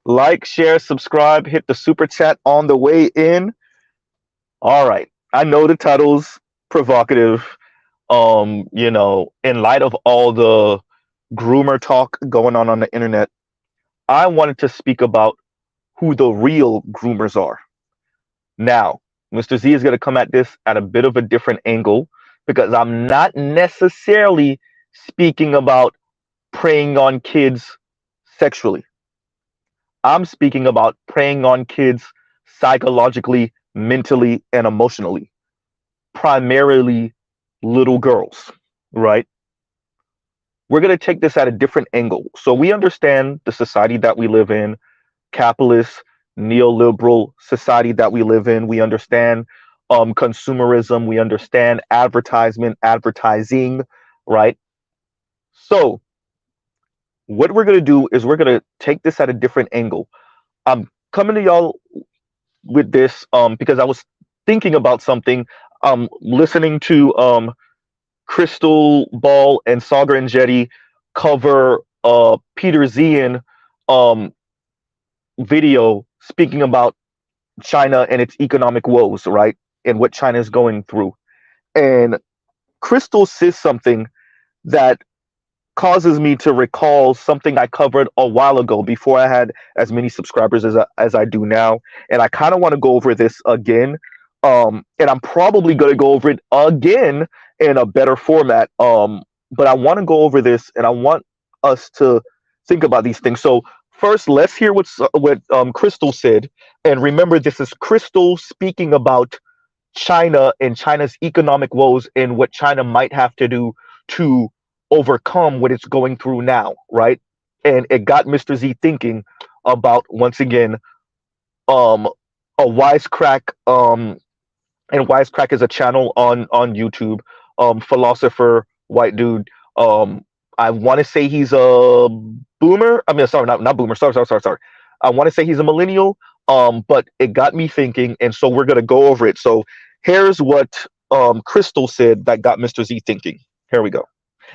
Like, share, subscribe, hit the super chat on the way in. All right. I know the title's provocative. In light of all the groomer talk going on the internet, I wanted to speak about who the real groomers are. Now, Mr. Z is going to come at this at a bit of a different angle because I'm not necessarily speaking about preying on kids sexually. I'm speaking about preying on kids psychologically, mentally, and emotionally, primarily little girls, right? We're going to take this at a different angle. So we understand the society that we live in, capitalist, neoliberal society that we live in. We understand consumerism. We understand advertising, right? So what we're going to do is we're going to take this at a different angle. I'm coming to y'all with this because I was thinking about something. Listening to Crystal Ball and Sagar and Jetty cover Peter Zian video speaking about China and its economic woes, right? And what China is going through. And Crystal says something that causes me to recall something I covered a while ago before I had as many subscribers as I do now. And I kind of want to go over this again. And I'm probably going to go over it again in a better format. But I want to go over this and I want us to think about these things. So first, let's hear what Crystal said. And remember, this is Crystal speaking about China and China's economic woes and what China might have to do to overcome what it's going through now, right? And it got Mr. Z thinking about, once again, a wisecrack, and wisecrack is a channel on YouTube, philosopher, white dude. I want to say he's a boomer. I mean, sorry, not boomer. Sorry. I want to say he's a millennial. But it got me thinking, and so we're gonna go over it. So here's what Crystal said that got Mr. Z thinking. Here we go.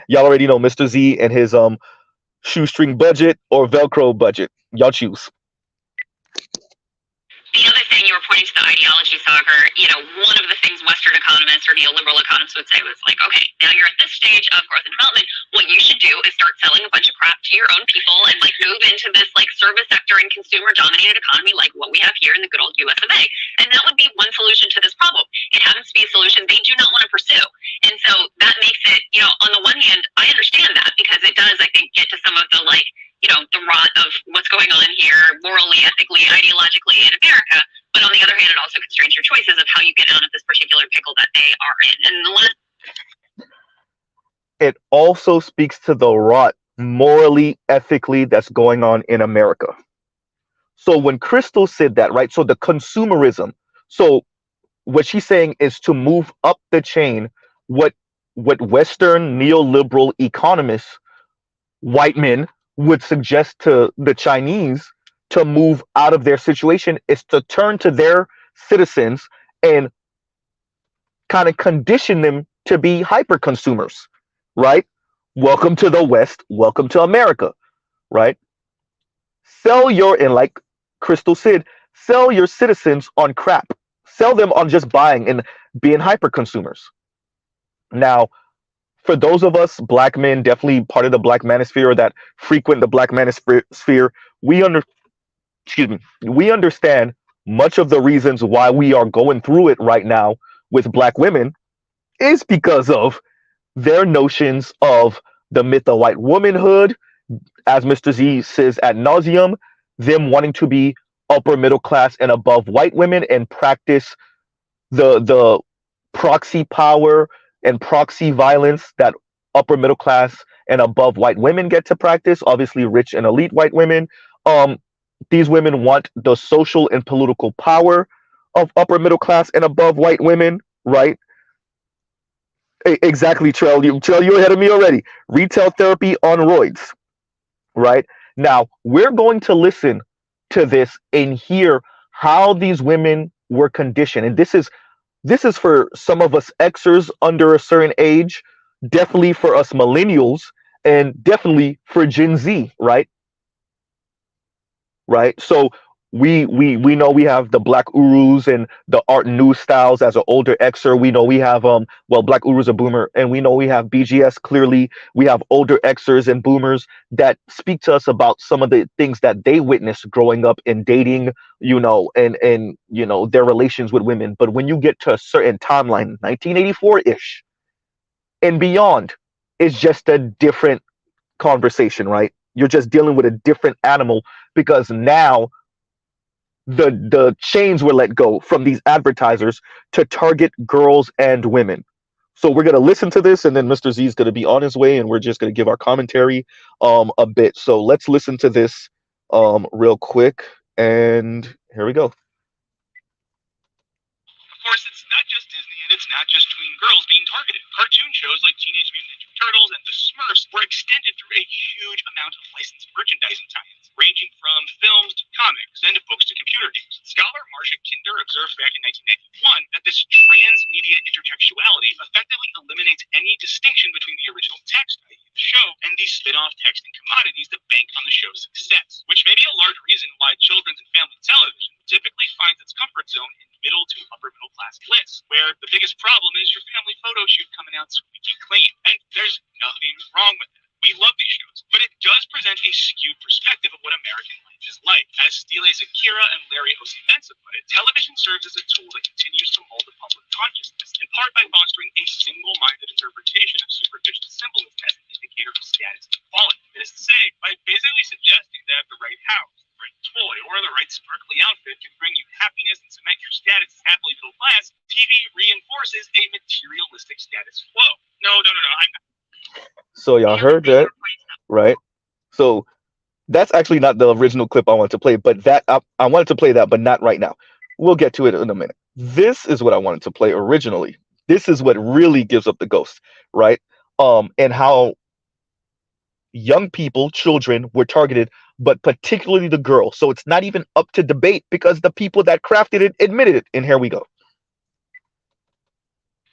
Y'all already know Mr. Z and his shoestring budget or Velcro budget. Y'all choose. The other thing, you were pointing to the ideology, Soccer. One of the things Western economists or neoliberal economists would say was like, okay, now you're at this stage of growth and development. What you should do is start selling a bunch of crap to your own people and like move into this like service sector and consumer dominated economy like what we have here in the good old US of A. And that would be one solution to this problem. It happens to be a solution they do not want to pursue. And so that makes it, on the one hand, I understand that because it does, I think, get to some of the like, the rot of what's going on here morally, ethically, ideologically in America. But on the other hand, it also constrains your choices of how you get out of this particular pickle that they are in. And the last. It also speaks to the rot morally, ethically that's going on in America. So when Crystal said that, right? So the consumerism. So what she's saying is to move up the chain. What Western neoliberal economists, white men, would suggest to the Chinese to move out of their situation is to turn to their citizens and kind of condition them to be hyper consumers, right? Welcome to the West, welcome to America, right? And like Crystal said, sell your citizens on crap. Sell them on just buying and being hyper consumers. Now, for those of us black men, definitely part of the black manosphere that frequent the black manosphere, we understand much of the reasons why we are going through it right now with black women is because of their notions of the myth of white womanhood, as Mr. Z says ad nauseum, them wanting to be upper middle class and above white women and practice the proxy power and proxy violence that upper middle class and above white women get to practice, obviously rich and elite white women. These women want the social and political power of upper middle class and above white women, right? Exactly, Trell. You're ahead of me already. Retail therapy on roids, right? Now, we're going to listen to this and hear how these women were conditioned. And this is for some of us Xers under a certain age, definitely for us millennials, and definitely for Gen Z, right? right? So we know we have the Black Urus and the art new styles as an older Xer. We know we have well, Black Uru's a boomer, and we know we have BGS. Clearly we have older Xers and boomers that speak to us about some of the things that they witnessed growing up in dating, and their relations with women. But when you get to a certain timeline, 1984-ish and beyond, it's just a different conversation, right? You're just dealing with a different animal because now the chains were let go from these advertisers to target girls and women. So we're gonna listen to this, and then Mr. Z is gonna be on his way, and we're just gonna give our commentary a bit. So let's listen to this real quick, and here we go. Of course, it's not just Disney and it's not just tween girls being targeted. Cartoon shows like Teenage Mutant Ninja Turtles and The Smurfs were extended through a huge amount of licensed merchandising tie-ins, ranging from films to comics and books to computer games. Scholar Marcia Kinder observed back in 1991 that this transmedia intertextuality effectively eliminates any distinction between the original text, i.e. the show, and the spin-off text and commodities that bank on the show's success, which may be a large reason why children's and family television typically finds its comfort zone in middle to upper middle class lists, where the biggest problem is your family photo shoot coming out squeaky clean. And there's nothing wrong with it. We love these shows, but it does present a skewed perspective of what American life is like. As Stiles Akira and Larry Osimensa put it, television serves as a tool that continues to mold the public consciousness, in part by fostering a single-minded interpretation of superficial symbolism as an indicator of status and quality. That is to say, by basically suggesting that the right house, the right toy, or the right sparkly outfit can bring you happiness and cement your status as happily middle class, TV reinforces a materialistic status quo. No, I'm not. So y'all heard that, right? So that's actually not the original clip I wanted to play, but I wanted to play that, but not right now. We'll get to it in a minute. This is what I wanted to play originally. This is what really gives up the ghost, right? And how young people, children, were targeted, but particularly the girls. So it's not even up to debate because the people that crafted it admitted it. And here we go.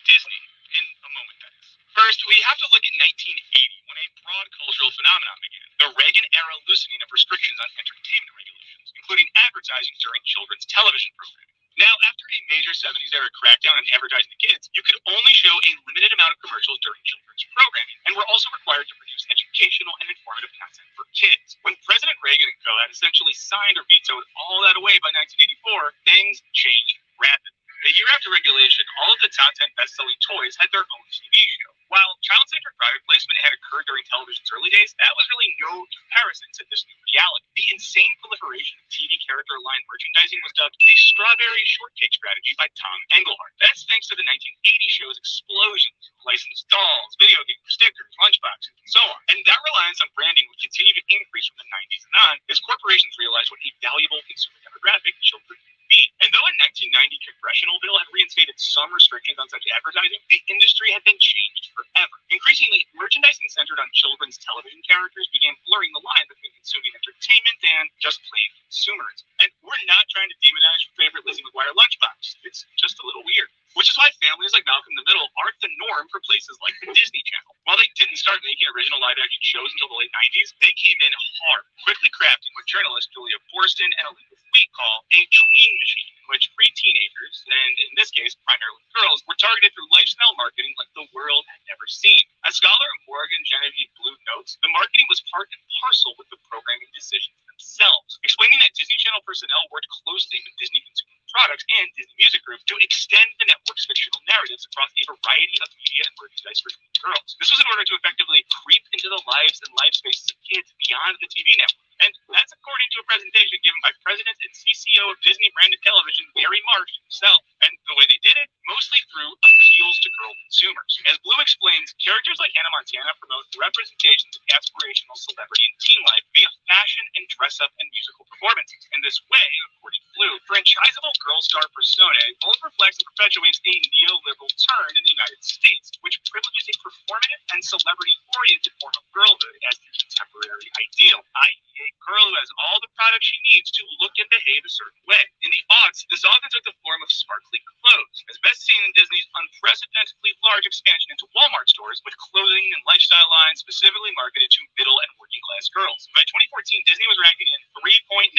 Disney, in a moment, that is. First, we have to look at 1980, when a broad cultural phenomenon began. The Reagan-era loosening of restrictions on entertainment regulations, including advertising during children's television programming. Now, after a major 70s era crackdown on advertising to kids, you could only show a limited amount of commercials during children's programming, and were also required to produce educational and informative content for kids. When President Reagan and co. had essentially signed or vetoed all that away by 1984, things changed rapidly. A year after regulation, all of the top 10 best-selling toys had their own TV show. While child-centered product placement had occurred during television's early days, that was really no comparison to this new reality. The insane proliferation of TV character line merchandising was dubbed the Strawberry Shortcake Strategy by Tom Engelhart. That's thanks to the 1980 show's explosion of licensed dolls, video games, stickers, lunchboxes, and so on. And that reliance on branding would continue to increase from the 90s and on as corporations realized what a valuable consumer demographic children be. And though a 1990 congressional bill had reinstated some restrictions on such advertising, the industry had been changed forever. Increasingly, merchandising centered on children's television characters began blurring the line between consuming entertainment and just plain consumerism. And we're not trying to demonize your favorite Lizzie McGuire lunchbox. It's just a little weird. Which is why families like Malcolm in the Middle aren't the norm for places like the Disney Channel. While they didn't start making original live-action shows until the late 90s, they came in hard, quickly crafting what journalist Julia Borston and Elizabeth Wheat call a tween machine, in which pre-teenagers, and in this case primarily girls, were targeted through lifestyle marketing like the world had never seen. As scholar Morgan Genevieve Blue notes, the marketing was part and parcel with the programming decisions themselves, explaining that Disney Channel personnel worked closely with Disney Consumer Products and Disney Music Group to extend the network's fictional narratives across a variety of media and merchandise for girls. This was in order to effectively creep into the lives and life spaces of kids beyond the TV network. And that's according to a presentation given by President and CCO of Disney Branded Television, Gary Marsh himself. And the way they did it, mostly through appeals to girl consumers. As Blue explains, characters like Hannah Montana promote representations of aspirational celebrity and teen life via fashion and dress-up and musical performances. And this way, according to Blue, franchisable girl star persona both reflects and perpetuates a neoliberal turn in the United States, which privileges a performative and celebrity-oriented form of girlhood as the contemporary ideal, i.e. a girl who has all the products she needs to look and behave a certain way. In the aughts, this often took the form of sparkly clothes, as best seen in Disney's unprecedentedly large expansion into Walmart stores with clothing and lifestyle lines line specifically marketed to middle and working class girls. By 2014, Disney was racking in $3.99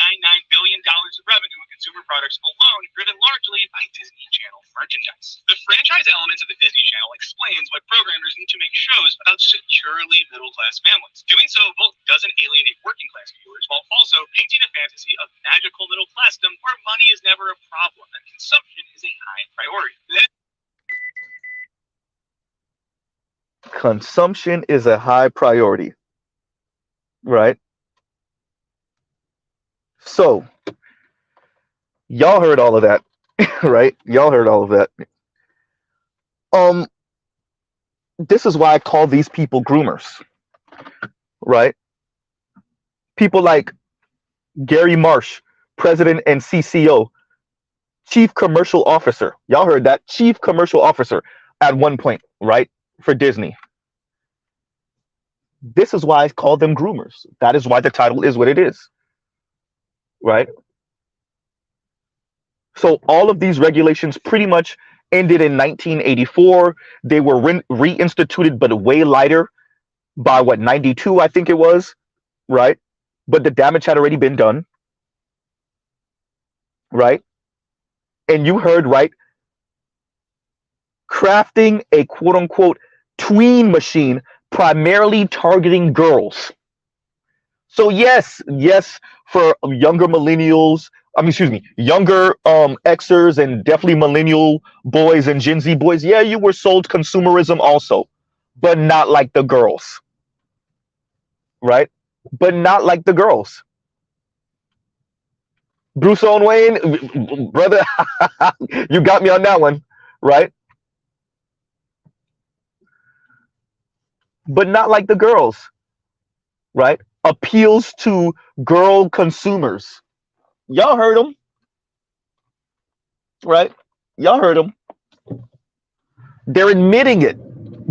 billion of revenue in consumer products alone, driven largely by Disney Channel merchandise. The franchise elements of the Disney Channel explains why programmers need to make shows about securely middle-class families. Doing so both doesn't alienate working-class viewers, while also painting a fantasy of magical middle-classdom where money is never a problem and consumption is a high priority. Consumption is a high priority, right? So, y'all heard all of that, right? Y'all heard all of that. This is why I call these people groomers, right? People like Gary Marsh, president and CCO, chief commercial officer. Y'all heard that, chief commercial officer at one point, right? For Disney. This is why I call them groomers. That is why the title is what it is, right? So all of these regulations pretty much ended in 1984. They were reinstituted, but way lighter by what, 92, I think it was, right? But the damage had already been done, right? And you heard right, crafting a quote unquote tween machine primarily targeting girls. So yes, for younger millennials, younger Xers and definitely millennial boys and Gen Z boys, yeah, you were sold consumerism also, but not like the girls, right? But not like the girls. Bruce Owen Wayne, brother, you got me on that one, right? But not like the girls, right? Appeals to girl consumers. Y'all heard them, right? Y'all heard them. They're admitting it.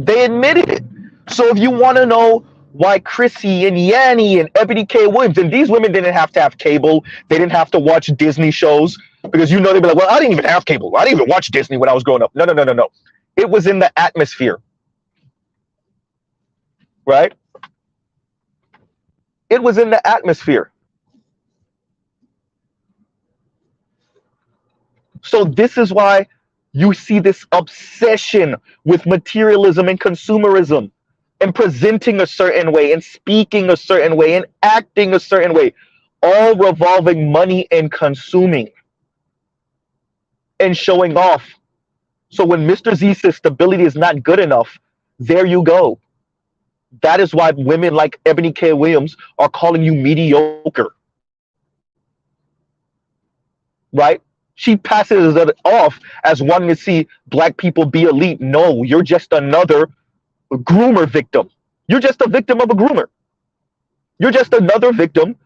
They admitted it. So if you want to know why Chrissy and Yanni and Ebony K. Williams, and these women didn't have to have cable, they didn't have to watch Disney shows, because they'd be like, well, I didn't even have cable. I didn't even watch Disney when I was growing up. No. It was in the atmosphere, right? It was in the atmosphere. So this is why you see this obsession with materialism and consumerism and presenting a certain way and speaking a certain way and acting a certain way, all revolving money and consuming and showing off. So when Mr. Z says stability is not good enough, there you go. That is why women like Ebony K. Williams are calling you mediocre, right? She passes it off as wanting to see black people be elite. No, you're just another groomer victim. You're just a victim of a groomer. You're just another victim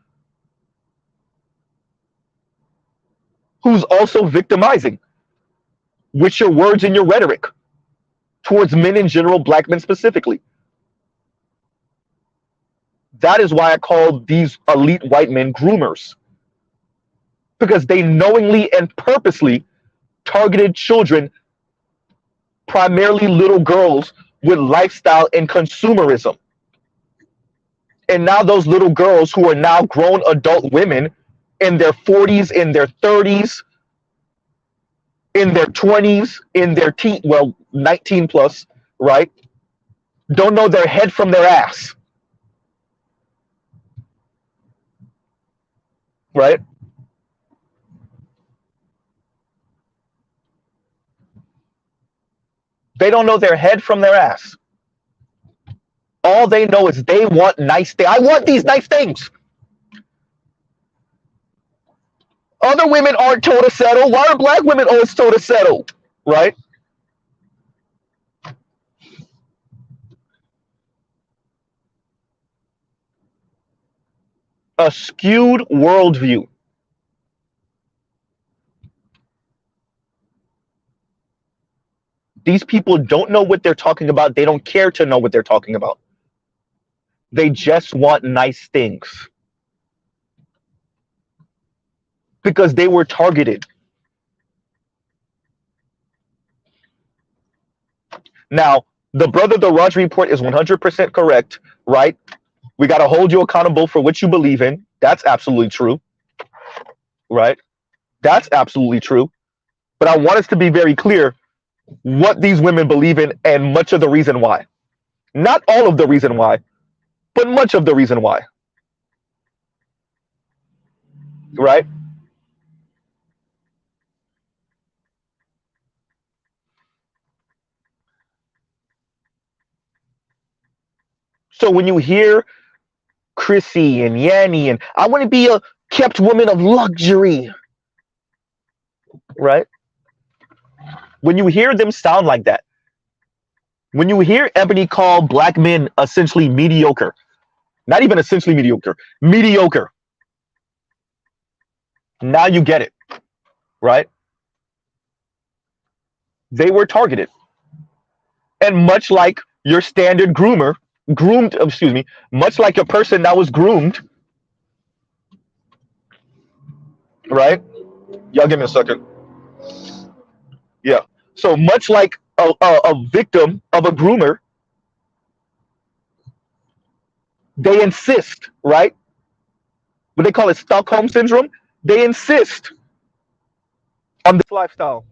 who's also victimizing with your words and your rhetoric towards men in general, black men specifically. That is why I call these elite white men groomers, because they knowingly and purposely targeted children, primarily little girls, with lifestyle and consumerism. And now those little girls who are now grown adult women in their 40s, in their 30s, in their 20s, in their 19 plus, right? Don't know their head from their ass. Right? They don't know their head from their ass. All they know is they want nice things. I want these nice things. Other women aren't told to settle. Why are black women always told to settle? Right? A skewed worldview. These people don't know what they're talking about. They don't care to know what they're talking about. They just want nice things because they were targeted. Now, The brother the Raj report is 100% correct, right? We got to hold you accountable for what you believe in. That's absolutely true, right? That's absolutely true. But I want us to be very clear what these women believe in and much of the reason why. Not all of the reason why, but much of the reason why, right? So when you hear Chrissy and Yanni and I want to be a kept woman of luxury, right? When you hear them sound like that, when you hear Ebony call black men essentially mediocre, not even essentially mediocre, mediocre, now you get it, right? They were targeted. And much like your standard much like a person that was groomed, right? Y'all give me a second. Yeah. So much like a victim of a groomer, they insist, right? What they call it, Stockholm syndrome. They insist on this lifestyle,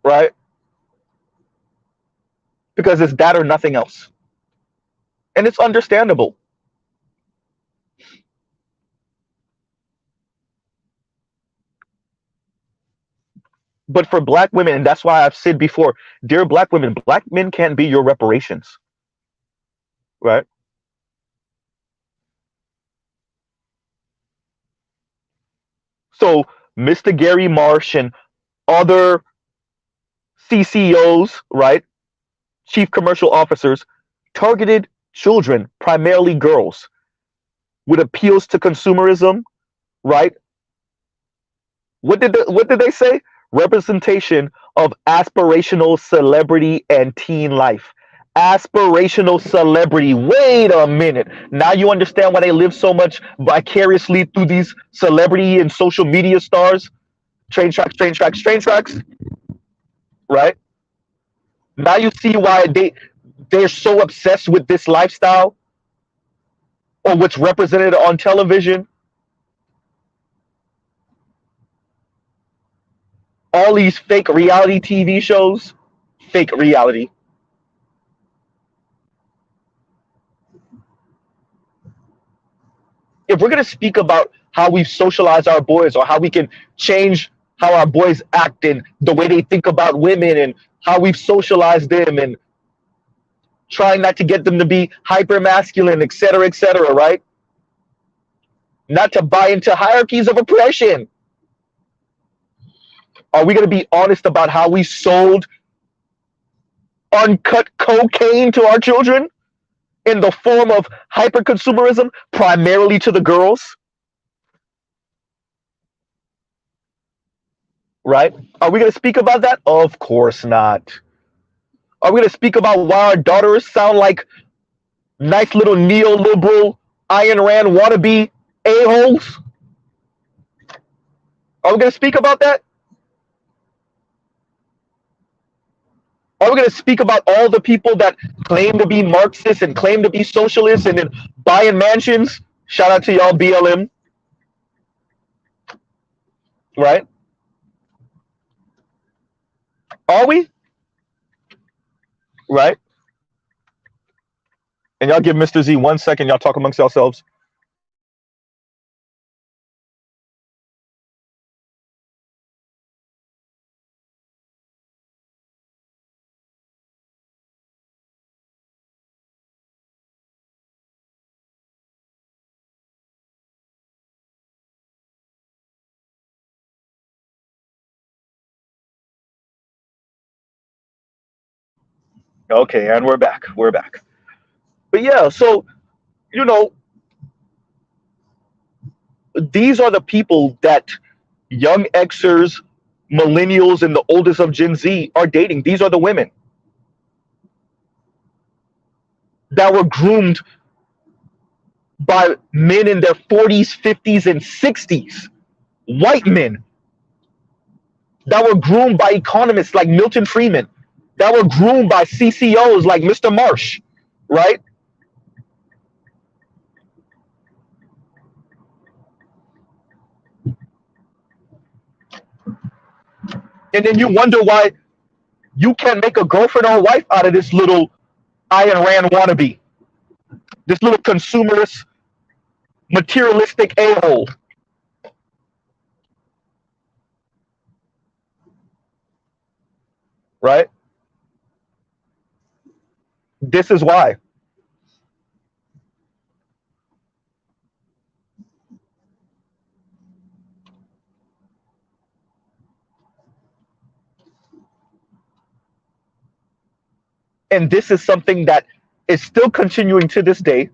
right? Because it's that or nothing else. And it's understandable. But for black women, and that's why I've said before, dear black women, black men can't be your reparations, right? So Mr. Gary Marsh and other CCOs, right? Chief commercial officers, targeted children, primarily girls, with appeals to consumerism, right? What did they say? Representation of aspirational celebrity and teen life. Aspirational celebrity. Wait a minute. Now you understand why they live so much vicariously through these celebrity and social media stars. Train tracks, train tracks, train tracks. Right? Now you see why they're so obsessed with this lifestyle or what's represented on television. All these fake reality TV shows, fake reality. If we're going to speak about how we socialize our boys or how we can change how our boys act and the way they think about women and how we've socialized them and trying not to get them to be hyper masculine, et cetera, right? Not to buy into hierarchies of oppression. Are we going to be honest about how we sold uncut cocaine to our children in the form of hyper consumerism, primarily to the girls? Right? Are we going to speak about that? Of course not. Are we going to speak about why our daughters sound like nice little neoliberal Ayn Rand wannabe a-holes? Are we going to speak about that? Are we going to speak about all the people that claim to be Marxists and claim to be socialists and then buying mansions? Shout out to y'all, BLM. Right? Are we? Right? And y'all give Mr. Z 1 second. Y'all talk amongst yourselves. Okay, and we're back. We're back. But yeah, so, you know, these are the people that young Xers, millennials, and the oldest of Gen Z are dating. These are the women that were groomed by men in their 40s, 50s, and 60s. White men. that were groomed by economists like Milton Friedman, that were groomed by CCOs like Mr. Marsh, right? And then you wonder why you can't make a girlfriend or a wife out of this little Ayn Rand wannabe, this little consumerist, materialistic a-hole, right? This is why. And this is something that is still continuing to this day.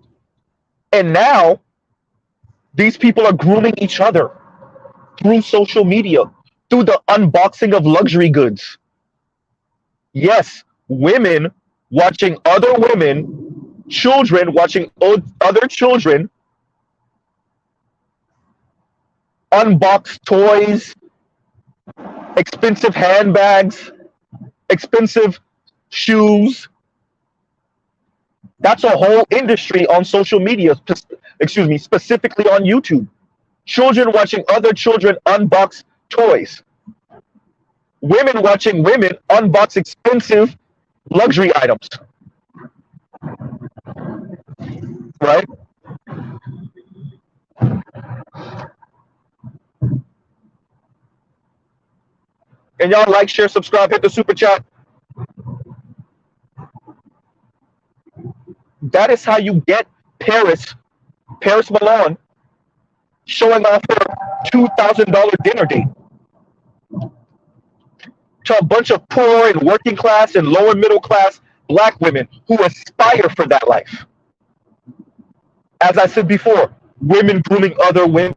And now these people are grooming each other through social media, through the unboxing of luxury goods. Yes, women watching other women, children watching other children unbox toys, expensive handbags, expensive shoes. That's a whole industry on social media, excuse me, specifically on YouTube. Children watching other children unbox toys. Women watching women unbox expensive luxury items, right? And y'all like, share, subscribe, hit the super chat. That is how you get Paris Milan showing off her $2,000 dinner date to a bunch of poor and working class and lower middle class black women who aspire for that life. As I said before, women grooming other women.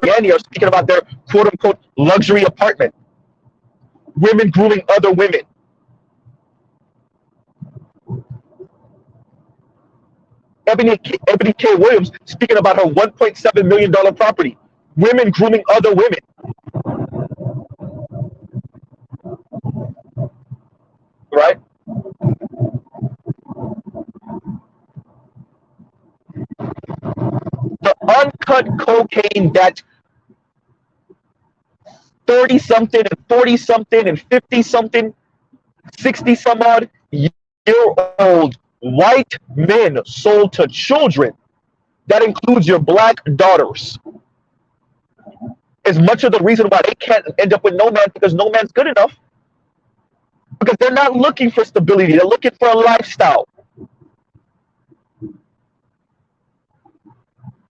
Yanni are speaking about their quote unquote luxury apartment. Women grooming other women. Ebony K. Williams speaking about her $1.7 million property. Women grooming other women. Right? The uncut cocaine that 30 something and 40 something and 50 something, 60 some odd year old white men sold to children. That includes your black daughters. Is much of the reason why they can't end up with no man, because no man's good enough. Because they're not looking for stability, they're looking for a lifestyle.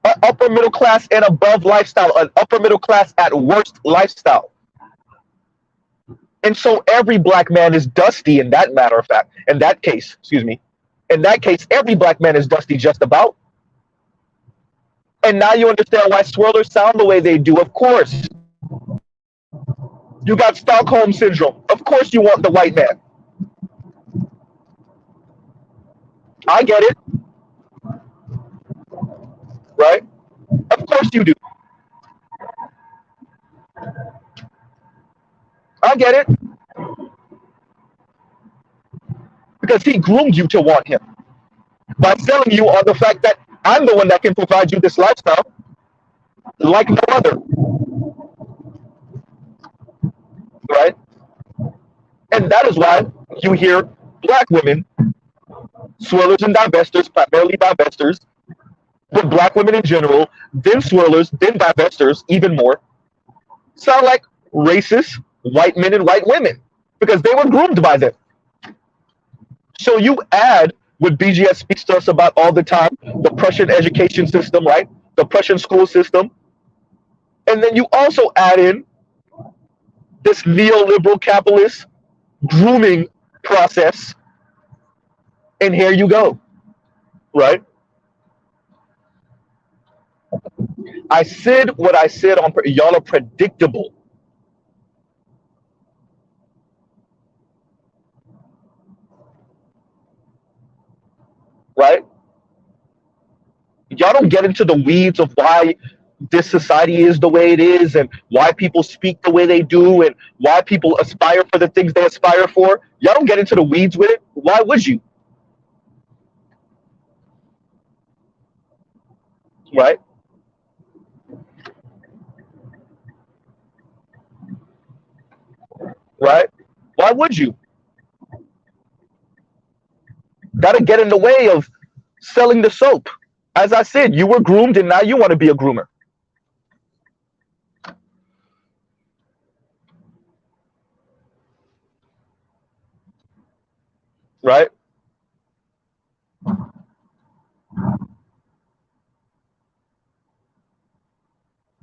An upper middle class and above lifestyle, an upper middle class at worst lifestyle. And so every black man is dusty in that matter of fact. In that case, excuse me. In that case, every black man is dusty just about. And now you understand why swirlers sound the way they do. Of course. You got Stockholm syndrome. Of course you want the white man. I get it. Right? Of course you do. I get it. Because he groomed you to want him by selling you on the fact that I'm the one that can provide you this lifestyle like no other. Right? And that is why you hear black women, swirlers and divestors, primarily divestors, but black women in general, then swirlers, then divestors, even more, sound like racist white men and white women because they were groomed by them. So you add what BGS speaks to us about all the time, the Prussian education system, right? The Prussian school system. And then you also add in this neoliberal capitalist grooming process. And here you go, right? I said what I said on, y'all are predictable. Right? Y'all don't get into the weeds of why this society is the way it is and why people speak the way they do and why people aspire for the things they aspire for. Y'all don't get into the weeds with it. Why would you? Right? Right? Why would you? That'll get in the way of selling the soap. As I said, you were groomed and now you want to be a groomer. Right?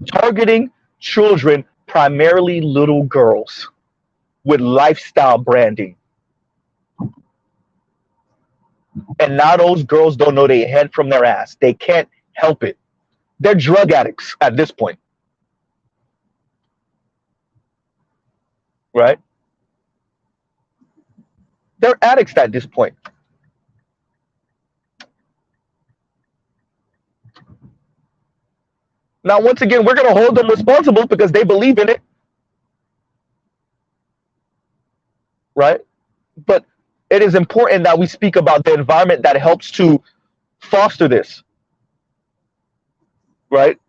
Targeting children, primarily little girls, with lifestyle branding. And now those girls don't know their head from their ass. They can't help it. They're drug addicts at this point. Right? They're addicts at this point. Now, once again, we're going to hold them responsible because they believe in it. Right? But it is important that we speak about the environment that helps to foster this. Right?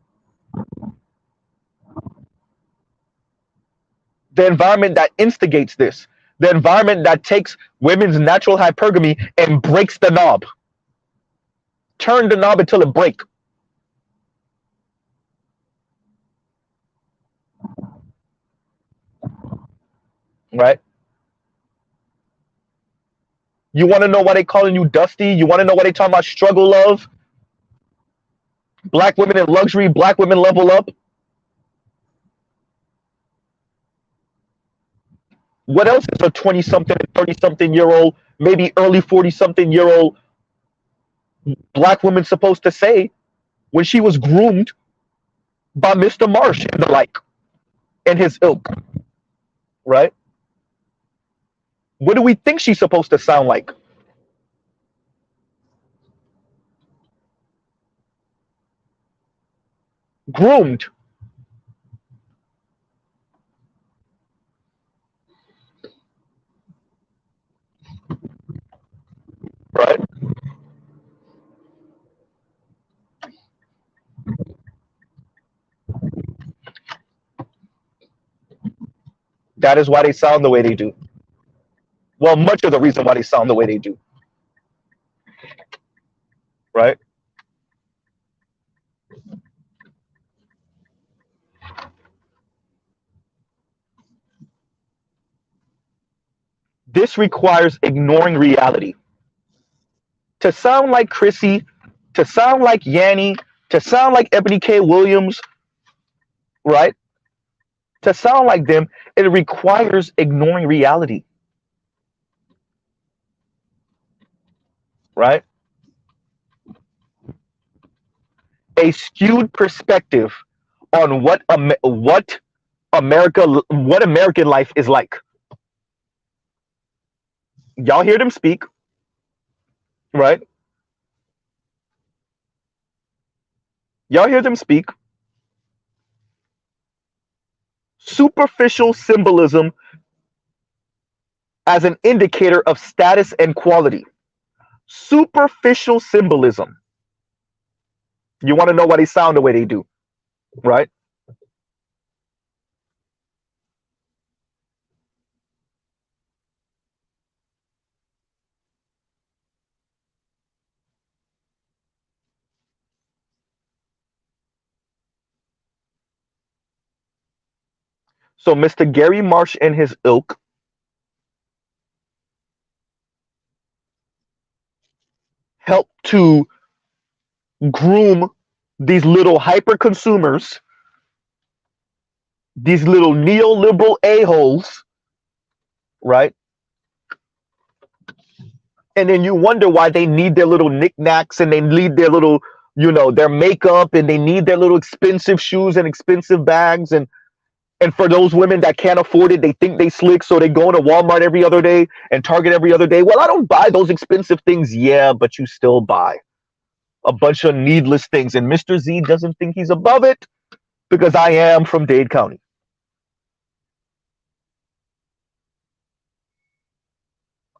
The environment that instigates this. The environment that takes women's natural hypergamy and breaks the knob. Turn the knob until it breaks. Right? You want to know why they calling you Dusty? You want to know why they talking about struggle love? Black women in luxury, black women level up. What else is a 20-something, 30-something year old, maybe early 40-something year old black woman supposed to say when she was groomed by Mr. Marsh and the like and his ilk? Right? What do we think she's supposed to sound like? Groomed. Right? That is why they sound the way they do. Well, much of the reason why they sound the way they do. Right? This requires ignoring reality. To sound like Chrissy, to sound like Yanni, to sound like Ebony K. Williams, right? To sound like them, it requires ignoring reality. Right? A skewed perspective on what American life is like. Y'all hear them speak, right? Y'all hear them speak. Superficial symbolism as an indicator of status and quality. Superficial symbolism. You want to know why they sound the way they do, right? So Mr. Gary Marsh and his ilk help to groom these little hyper consumers, these little neoliberal a-holes, right? And then you wonder why they need their little knickknacks and they need their little, their makeup, and they need their little expensive shoes and expensive bags. And for those women that can't afford it, they think they slick, so they go to Walmart every other day and Target every other day. Well, I don't buy those expensive things. Yeah, but you still buy. a bunch of needless things. And Mr. Z doesn't think he's above it because I am from Dade County.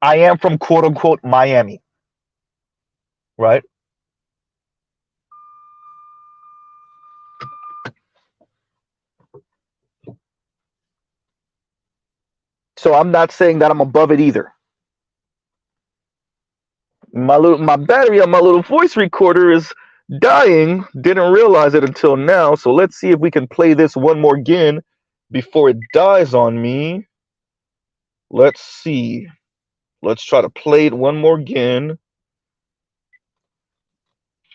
I am from quote unquote Miami, right? So I'm not saying that I'm above it either. My battery on my little voice recorder is dying. Didn't realize it until now. So let's see if we can play this one more again before it dies on me. Let's see. Let's try to play it one more again.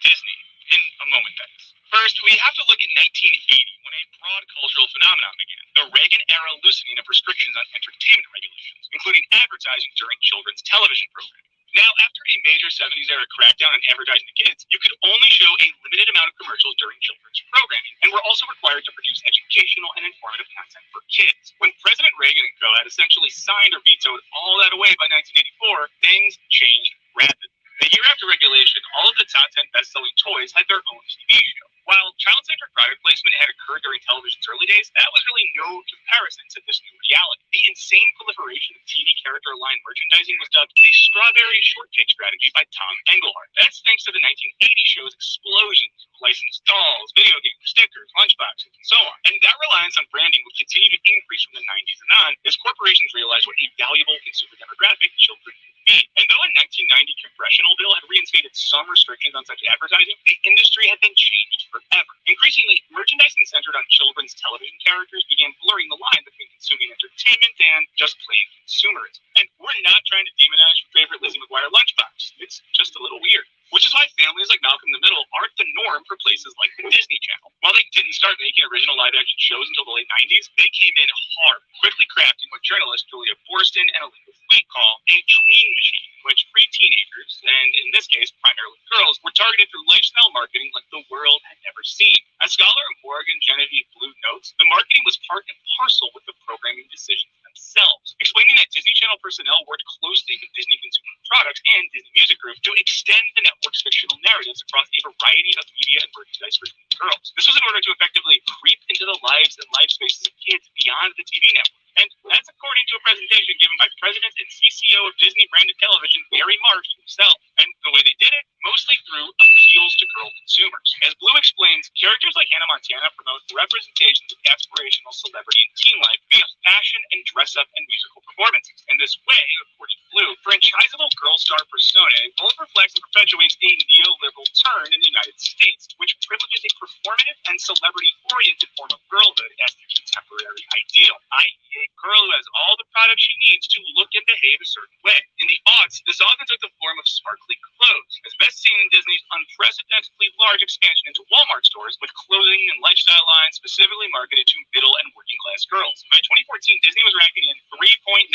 Disney, in a moment, that is. First, we have to look at 1980, when a broad cultural phenomenon began. The Reagan-era loosening of restrictions on entertainment regulations, including advertising during children's television programming. Now, after a major 70s era crackdown on advertising to kids, you could only show a limited amount of commercials during children's programming, and were also required to produce educational and informative content for kids. When President Reagan and co. had essentially signed or vetoed all that away by 1984, things changed rapidly. A year after regulation, all of the top 10 best-selling toys had their own TV show. While child-centered product placement had occurred during television's early days, that was really no comparison to this new reality. The insane proliferation of TV character-aligned merchandising was dubbed the strawberry shortcake strategy by Tom Engelhardt. That's thanks to the 1980 show's explosions of licensed dolls, video games, stickers, lunchboxes, and so on. And that reliance on branding would continue to increase from the 90s and on as corporations realized what a valuable consumer demographic children could be. And though a 1990 congressional bill had reinstated some restrictions on such advertising, the industry had been changed forever. Increasingly, merchandising centered on children's television characters began blurring the line between consuming entertainment and just plain consumerism. And we're not trying to demonize your favorite Lizzie McGuire lunchbox. It's just a little weird. Which is why families like Malcolm in the Middle aren't the norm for places like the Disney Channel. While they didn't start making original live-action shows until the late 90s, they came in hard, quickly crafting what journalist Julia Borston and Elizabeth Wyte call a tween machine, in which pre-teenagers, and in this case primarily girls, were targeted through lifestyle marketing like the world had never seen. As scholar Morgan Genevieve Blue notes, the marketing was part and parcel with the programming decisions themselves, explaining that Disney Channel personnel worked closely with Disney Consumer Products and Disney Music Group to extend the network's fictional narratives across a variety of media and merchandise for girls. This was in order to effectively creep into the lives and life spaces of kids beyond the TV network. And that's according to a presentation given by President and CCO of Disney Branded Television, Barry Marsh himself. And the way they did it, mostly through appeals to girl consumers. As Blue explains, characters like Hannah Montana promote representations of aspirational celebrity and teen life via fashion and dress-up and musical performances. And this way, according to Blue, franchisable girl star personae both reflects and perpetuates a neoliberal turn in the United States, which privileges a performative and celebrity-oriented form of girlhood as the contemporary ideal, i.e. a girl who has all the products she needs to look and behave a certain way. In the aughts, this often took the form of sparkly clothes, as best seen in Disney's unprecedentedly large expansion into Walmart stores with clothing and lifestyle lines specifically marketed to middle and working class girls. By 2014, Disney was racking in $3.99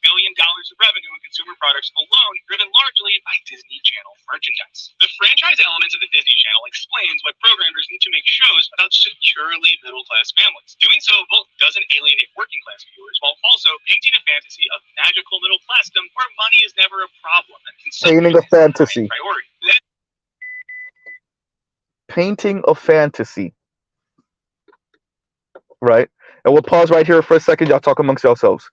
billion of revenue in consumer products alone, driven largely by Disney Channel merchandise. The franchise elements of the Disney Channel explains why programmers need to make shows about securely middle-class families. Doing so both doesn't alienate working-class viewers, while also painting a fantasy of magical middle-classdom where money is never a problem and Painting a fantasy. priority. Painting a fantasy. Right? And we'll pause right here for a second. Y'all talk amongst yourselves.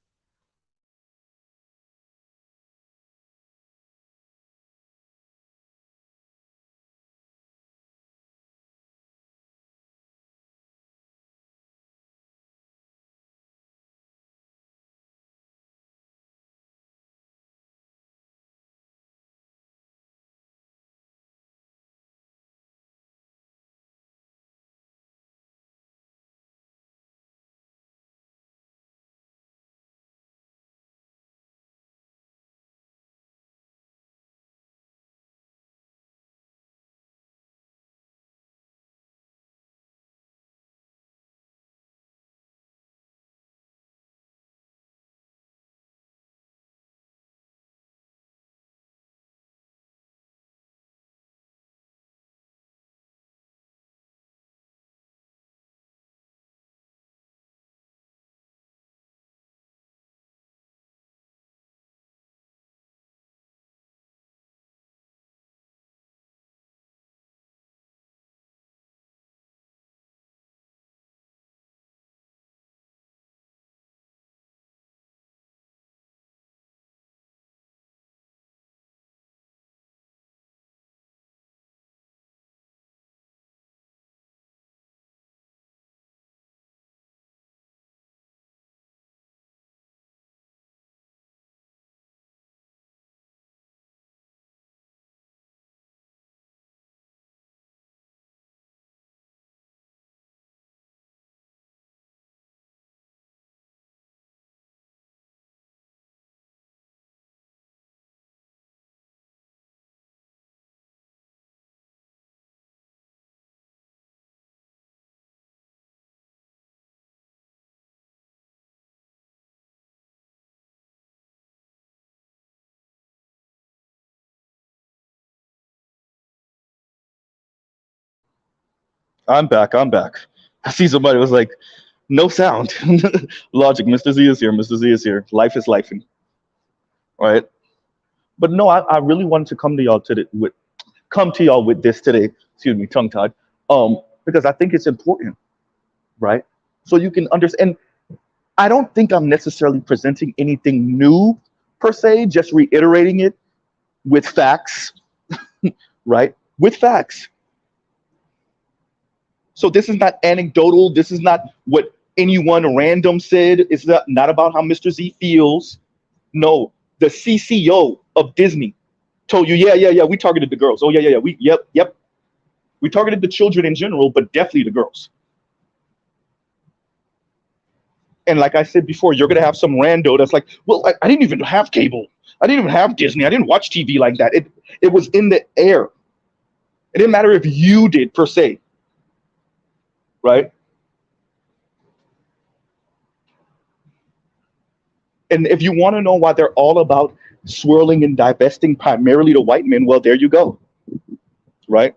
I'm back. I'm back. I see somebody was like, no sound. Logic. Mr. Z is here. Mr. Z is here. Life is lifing. Right. But no, I really wanted to come to y'all with this today. Excuse me, tongue tied. Because I think it's important, right? So you can understand. I don't think I'm necessarily presenting anything new per se, just reiterating it with facts, right? With facts. So this is not anecdotal. This is not what anyone random said. It's not about how Mr. Z feels. No, the CCO of Disney told you, yeah, yeah, yeah, we targeted the girls. Oh, yeah, yeah, yeah. Yep. We targeted the children in general, but definitely the girls. And like I said before, you're gonna have some rando that's like, well, I didn't even have cable. I didn't even have Disney. I didn't watch TV like that. It was in the air. It didn't matter if you did per se, right? And if you want to know why they're all about swirling and divesting primarily to white men, well, there you go, right?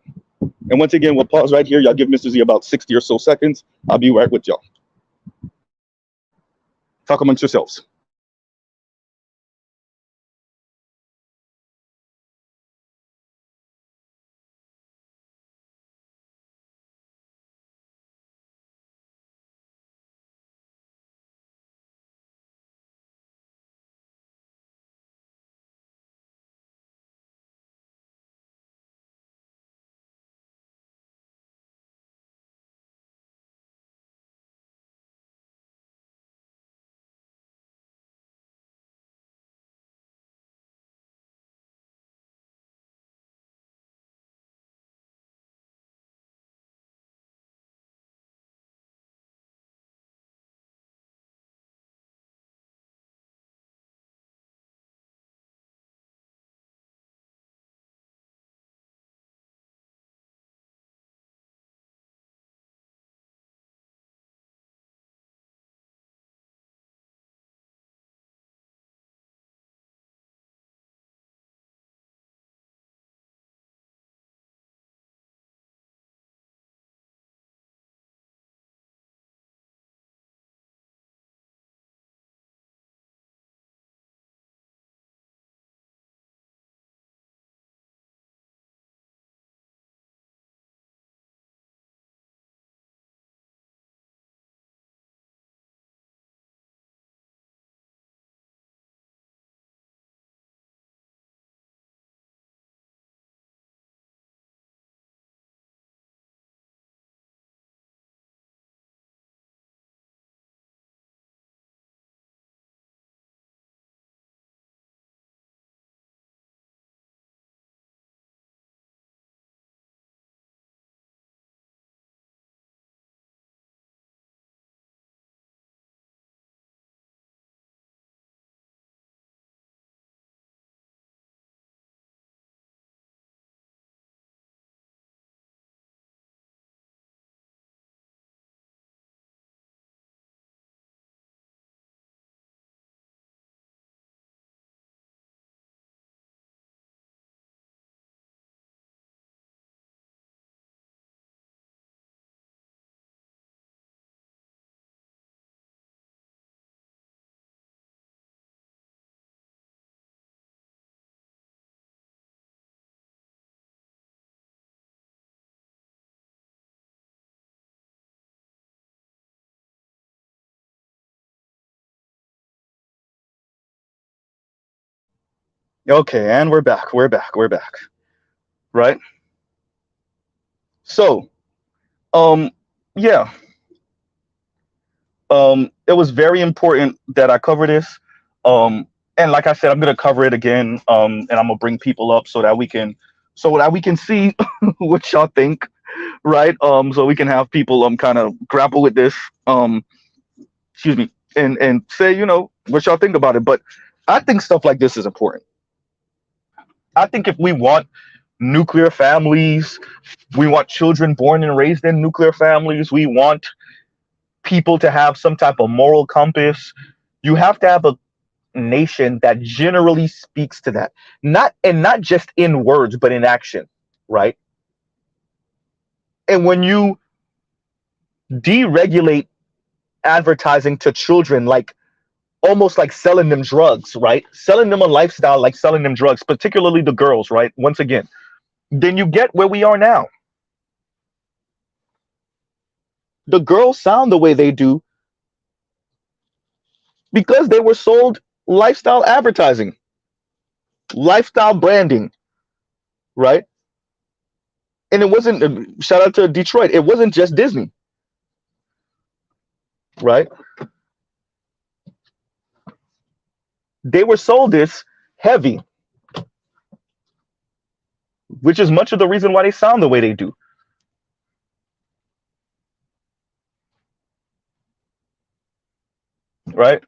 And once again, we'll pause right here. Y'all give Mr. Z about 60 or so seconds. I'll be right with y'all. Talk amongst yourselves. Okay, and we're back. We're back. Right? So, um, yeah, it was very important that I cover this. Um, and like I said, I'm gonna cover it again. And I'm gonna bring people up so that we can see what y'all think, right? So we can have people kind of grapple with this. Excuse me, and say what y'all think about it. But I think stuff like this is important. I think if we want nuclear families, we want children born and raised in nuclear families, we want people to have some type of moral compass. You have to have a nation that generally speaks to that, not just in words but in action, right? And when you deregulate advertising to children, like almost like selling them drugs, right? Selling them a lifestyle like selling them drugs, particularly the girls, right? Once again, then you get where we are now. The girls sound the way they do because they were sold lifestyle advertising, lifestyle branding, right? And it wasn't, shout out to Detroit, it wasn't just Disney, right? They were sold this heavy, which is much of the reason why they sound the way they do, right?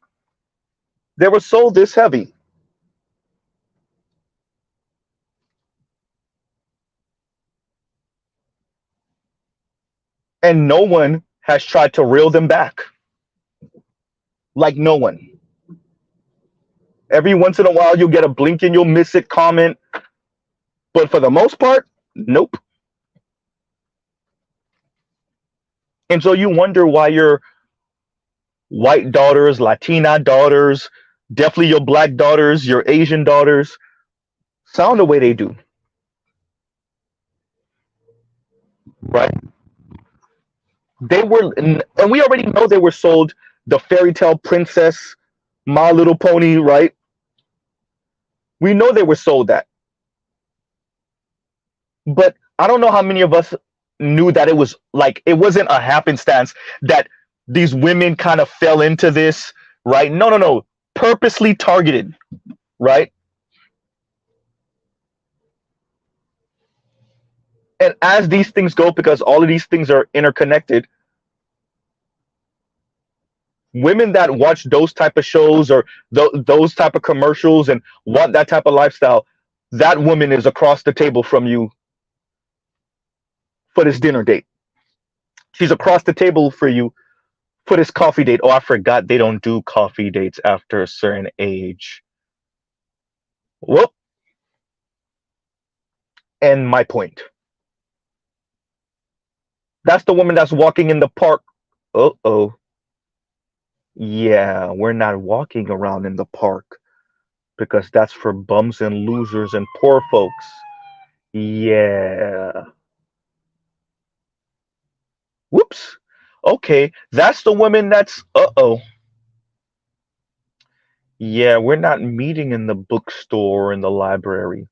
They were sold this heavy. And no one has tried to reel them back. Like no one. Every once in a while, you'll get a blink and you'll miss it comment. But for the most part, nope. And so you wonder why your white daughters, Latina daughters, definitely your black daughters, your Asian daughters sound the way they do. Right? They were, and we already know they were sold the fairy tale princess, My Little Pony, right? We know they were sold that. But I don't know how many of us knew that it was like, it wasn't a happenstance that these women kind of fell into this, right? No, no, no. Purposely targeted, right? And as these things go, because all of these things are interconnected, women that watch those type of shows or those type of commercials and want that type of lifestyle, that woman is across the table from you for this dinner date. She's across the table for you for this coffee date. Oh, I forgot they don't do coffee dates after a certain age. Whoop. And my point. That's the woman that's walking in the park. Uh-oh. Yeah, we're not walking around in the park because that's for bums and losers and poor folks. Yeah. Whoops. Okay, that's the woman that's, uh-oh. Yeah, we're not meeting in the bookstore or in the library.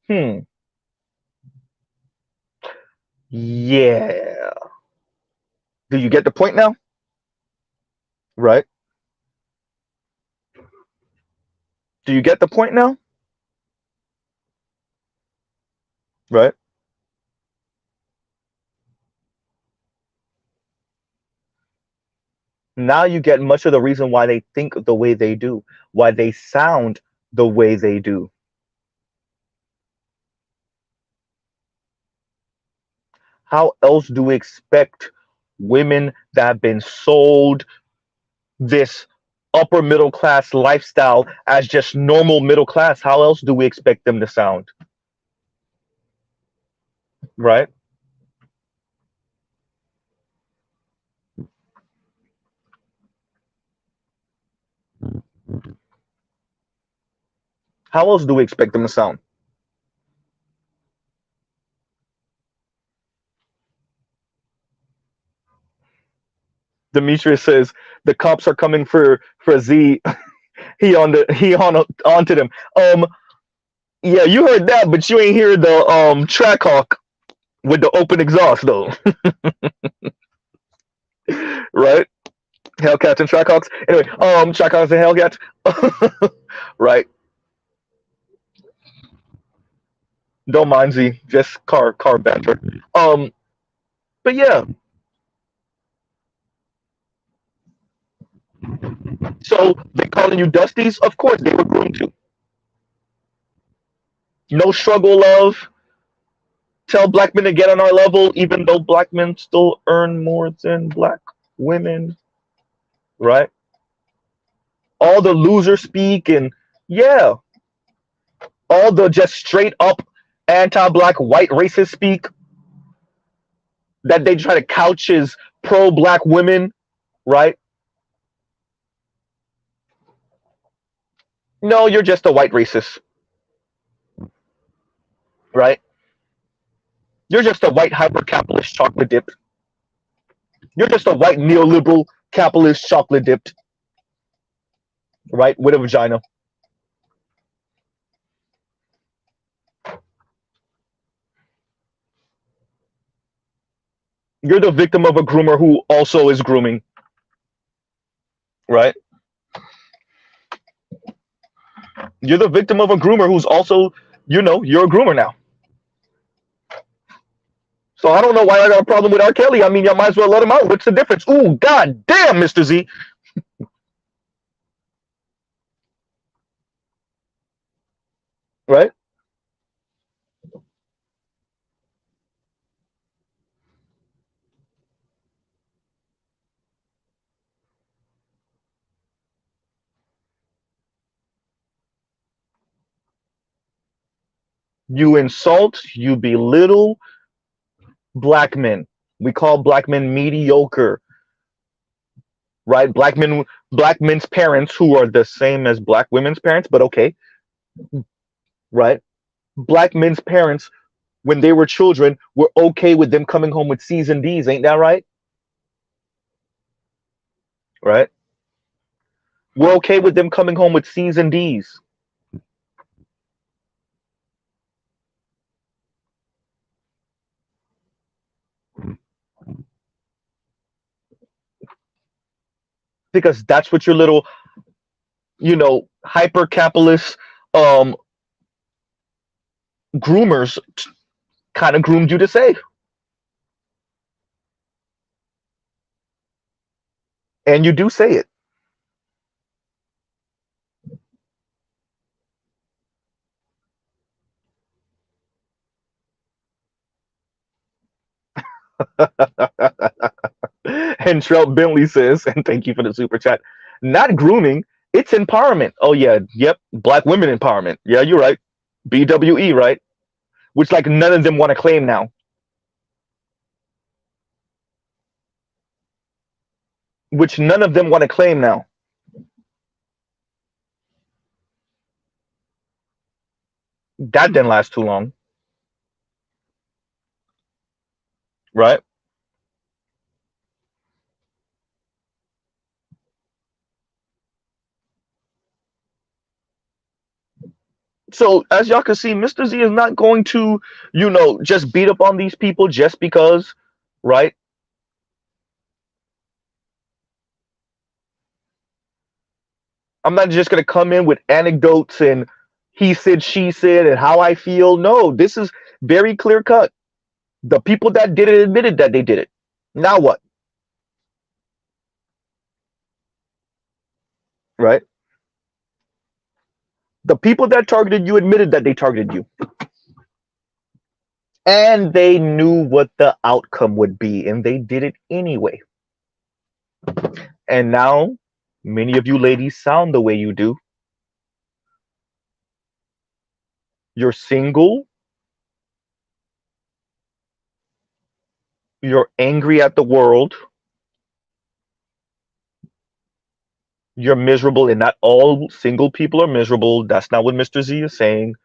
Hmm. Yeah. Do you get the point now? Right? Do you get the point now? Right? Now you get much of the reason why they think the way they do, why they sound the way they do. How else do we expect women that have been sold this upper middle class lifestyle as just normal middle class? How else do we expect them to sound? Right? How else do we expect them to sound? Demetrius says the cops are coming for Z. Onto them. Yeah, you heard that, but you ain't hear the Trackhawk with the open exhaust though. Right? Hellcats and Trackhawks. Anyway, Trackhawks and Hellcats. Right. Don't mind Z, just car banter. But yeah. So they calling you Dusties? Of course they were going to. No struggle love. Tell black men to get on our level, even though black men still earn more than black women. Right? All the loser speak and yeah. All the just straight up anti-black white racist speak. that they try to couch as pro-black women, right? No, you're just a white racist, right? You're just a white hyper-capitalist chocolate dipped. You're just a white neoliberal capitalist chocolate dipped, right? With a vagina. You're the victim of a groomer who also is grooming, right? You're the victim of a groomer who's also, you're a groomer now. So I don't know why I got a problem with R. Kelly. I mean, y'all might as well let him out. What's the difference? Ooh, god damn, Mr. Z. Right? You insult, you belittle black men. We call black men mediocre, right? Black men's parents who are the same as black women's parents, but okay, right? Black men's parents, when they were children, were okay with them coming home with C's and D's. Ain't that right? Right? We're okay with them coming home with C's and D's. Because that's what your little, hyper capitalist groomers kind of groomed you to say. And you do say it. And Trout Bentley says, and thank you for the super chat, not grooming, it's empowerment. Oh, yeah. Yep. Black women empowerment. Yeah, you're right. BWE, right? Which, like, none of them want to claim now. Which none of them want to claim now. That didn't last too long. Right? So as y'all can see, Mr. Z is not going to, just beat up on these people just because, right? I'm not just gonna come in with anecdotes and he said, she said, and how I feel. No, this is very clear cut. The people that did it admitted that they did it. Now what? Right? The people that targeted you admitted that they targeted you. And they knew what the outcome would be, and they did it anyway. And now, many of you ladies sound the way you do. You're single. You're angry at the world. You're miserable, and not all single people are miserable. That's not what Mr. Z is saying.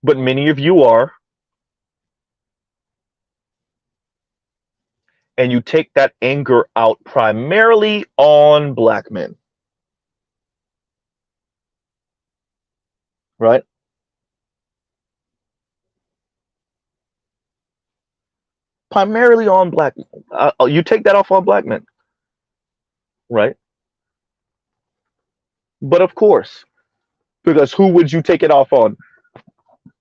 But many of you are. And you take that anger out primarily on black men. Right? Primarily on black men. You take that off on black men. Right? But of course, because who would you take it off on?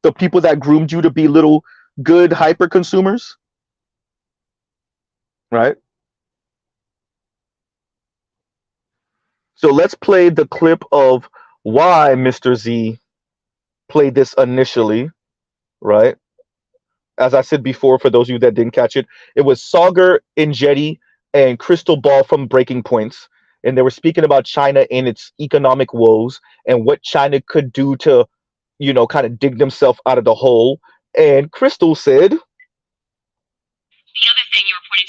The people that groomed you to be little good hyper consumers? Right? So let's play the clip of why Mr. Z played this initially, right? As I said before, for those of you that didn't catch it, it was Sauger, Injetti, and Crystal Ball from Breaking Points. And they were speaking about China and its economic woes and what China could do to, kind of dig themselves out of the hole. And Crystal said, the other thing you were pointing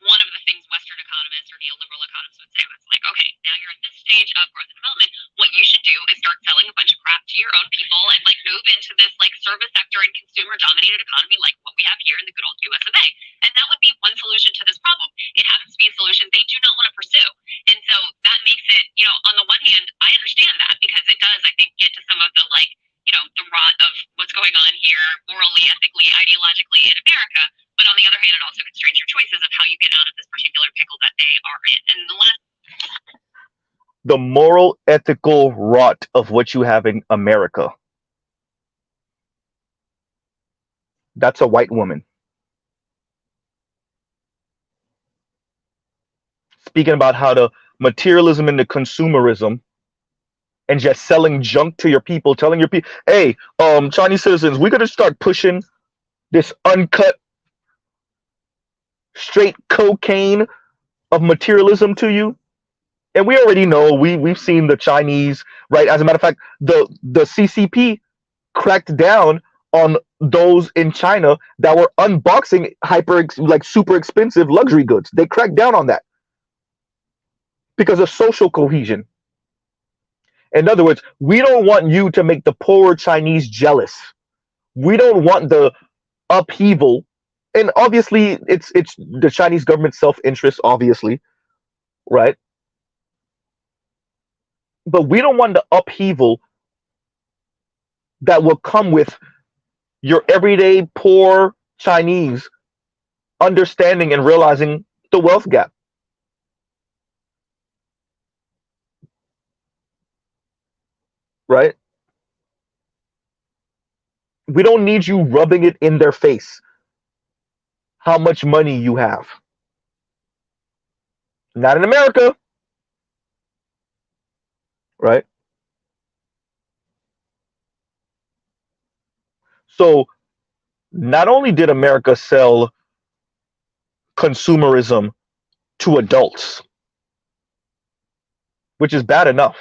one of the things Western economists or neoliberal economists would say was like, okay, now you're at this stage of growth and development. What you should do is start selling a bunch of crap to your own people and like move into this like service sector and consumer dominated economy like what we have here in the good old US of A. And that would be one solution to this problem. It happens to be a solution they do not want to pursue. And so that makes it, on the one hand, I understand that because it does, I think, get to some of the like, the rot of what's going on here morally, ethically, ideologically in America. But on the other hand, it also constrains your choices of how you get out of this particular pickle that they are in. And the moral, ethical rot of what you have in America. That's a white woman. Speaking about how the materialism and the consumerism and just selling junk to your people, telling your people, hey, Chinese citizens, we're gonna start pushing this uncut, straight cocaine of materialism to you. And we already know, we've seen the Chinese, right? As a matter of fact, the CCP cracked down on those in China that were unboxing super expensive luxury goods. They cracked down on that because of social cohesion. In other words, we don't want you to make the poorer Chinese jealous. We don't want the upheaval, and obviously it's the Chinese government's self-interest, obviously, right? But we don't want the upheaval that will come with your everyday poor Chinese understanding and realizing the wealth gap. Right? We don't need you rubbing it in their face how much money you have. Not in America. Right? So not only did America sell consumerism to adults, which is bad enough,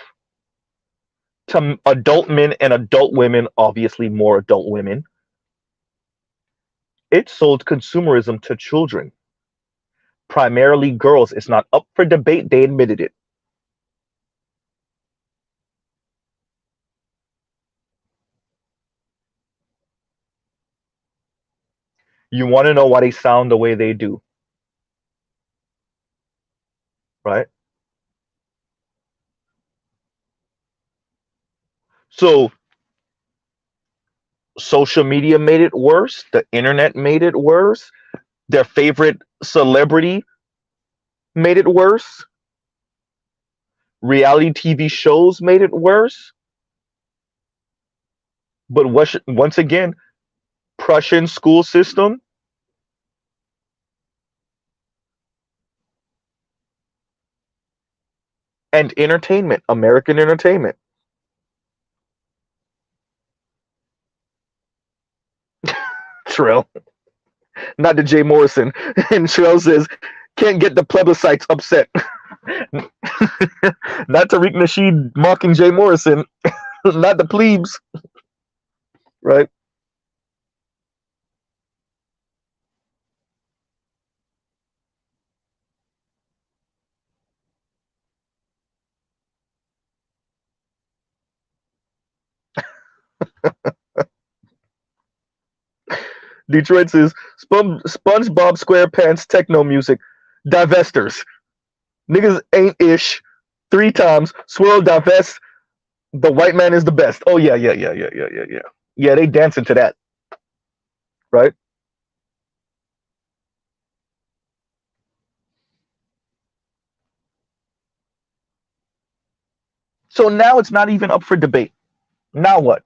to adult men and adult women, obviously more adult women, it sold consumerism to children, primarily girls. It's not up for debate. They admitted it. You want to know why they sound the way they do, right? So social media made it worse. The internet made it worse. Their favorite celebrity made it worse. Reality TV shows made it worse. But once again, Prussian school system, and entertainment, American entertainment. Trill, not the Jay Morrison. And Trill says, can't get the plebiscites upset. Not Tariq Nasheed mocking Jay Morrison, not the plebes, right? Detroit says, SpongeBob SquarePants techno music, divestors. Niggas ain't ish 3 times, swirl divest, the white man is the best. Oh yeah. Yeah, they dancing to that. Right? So now it's not even up for debate. Now what?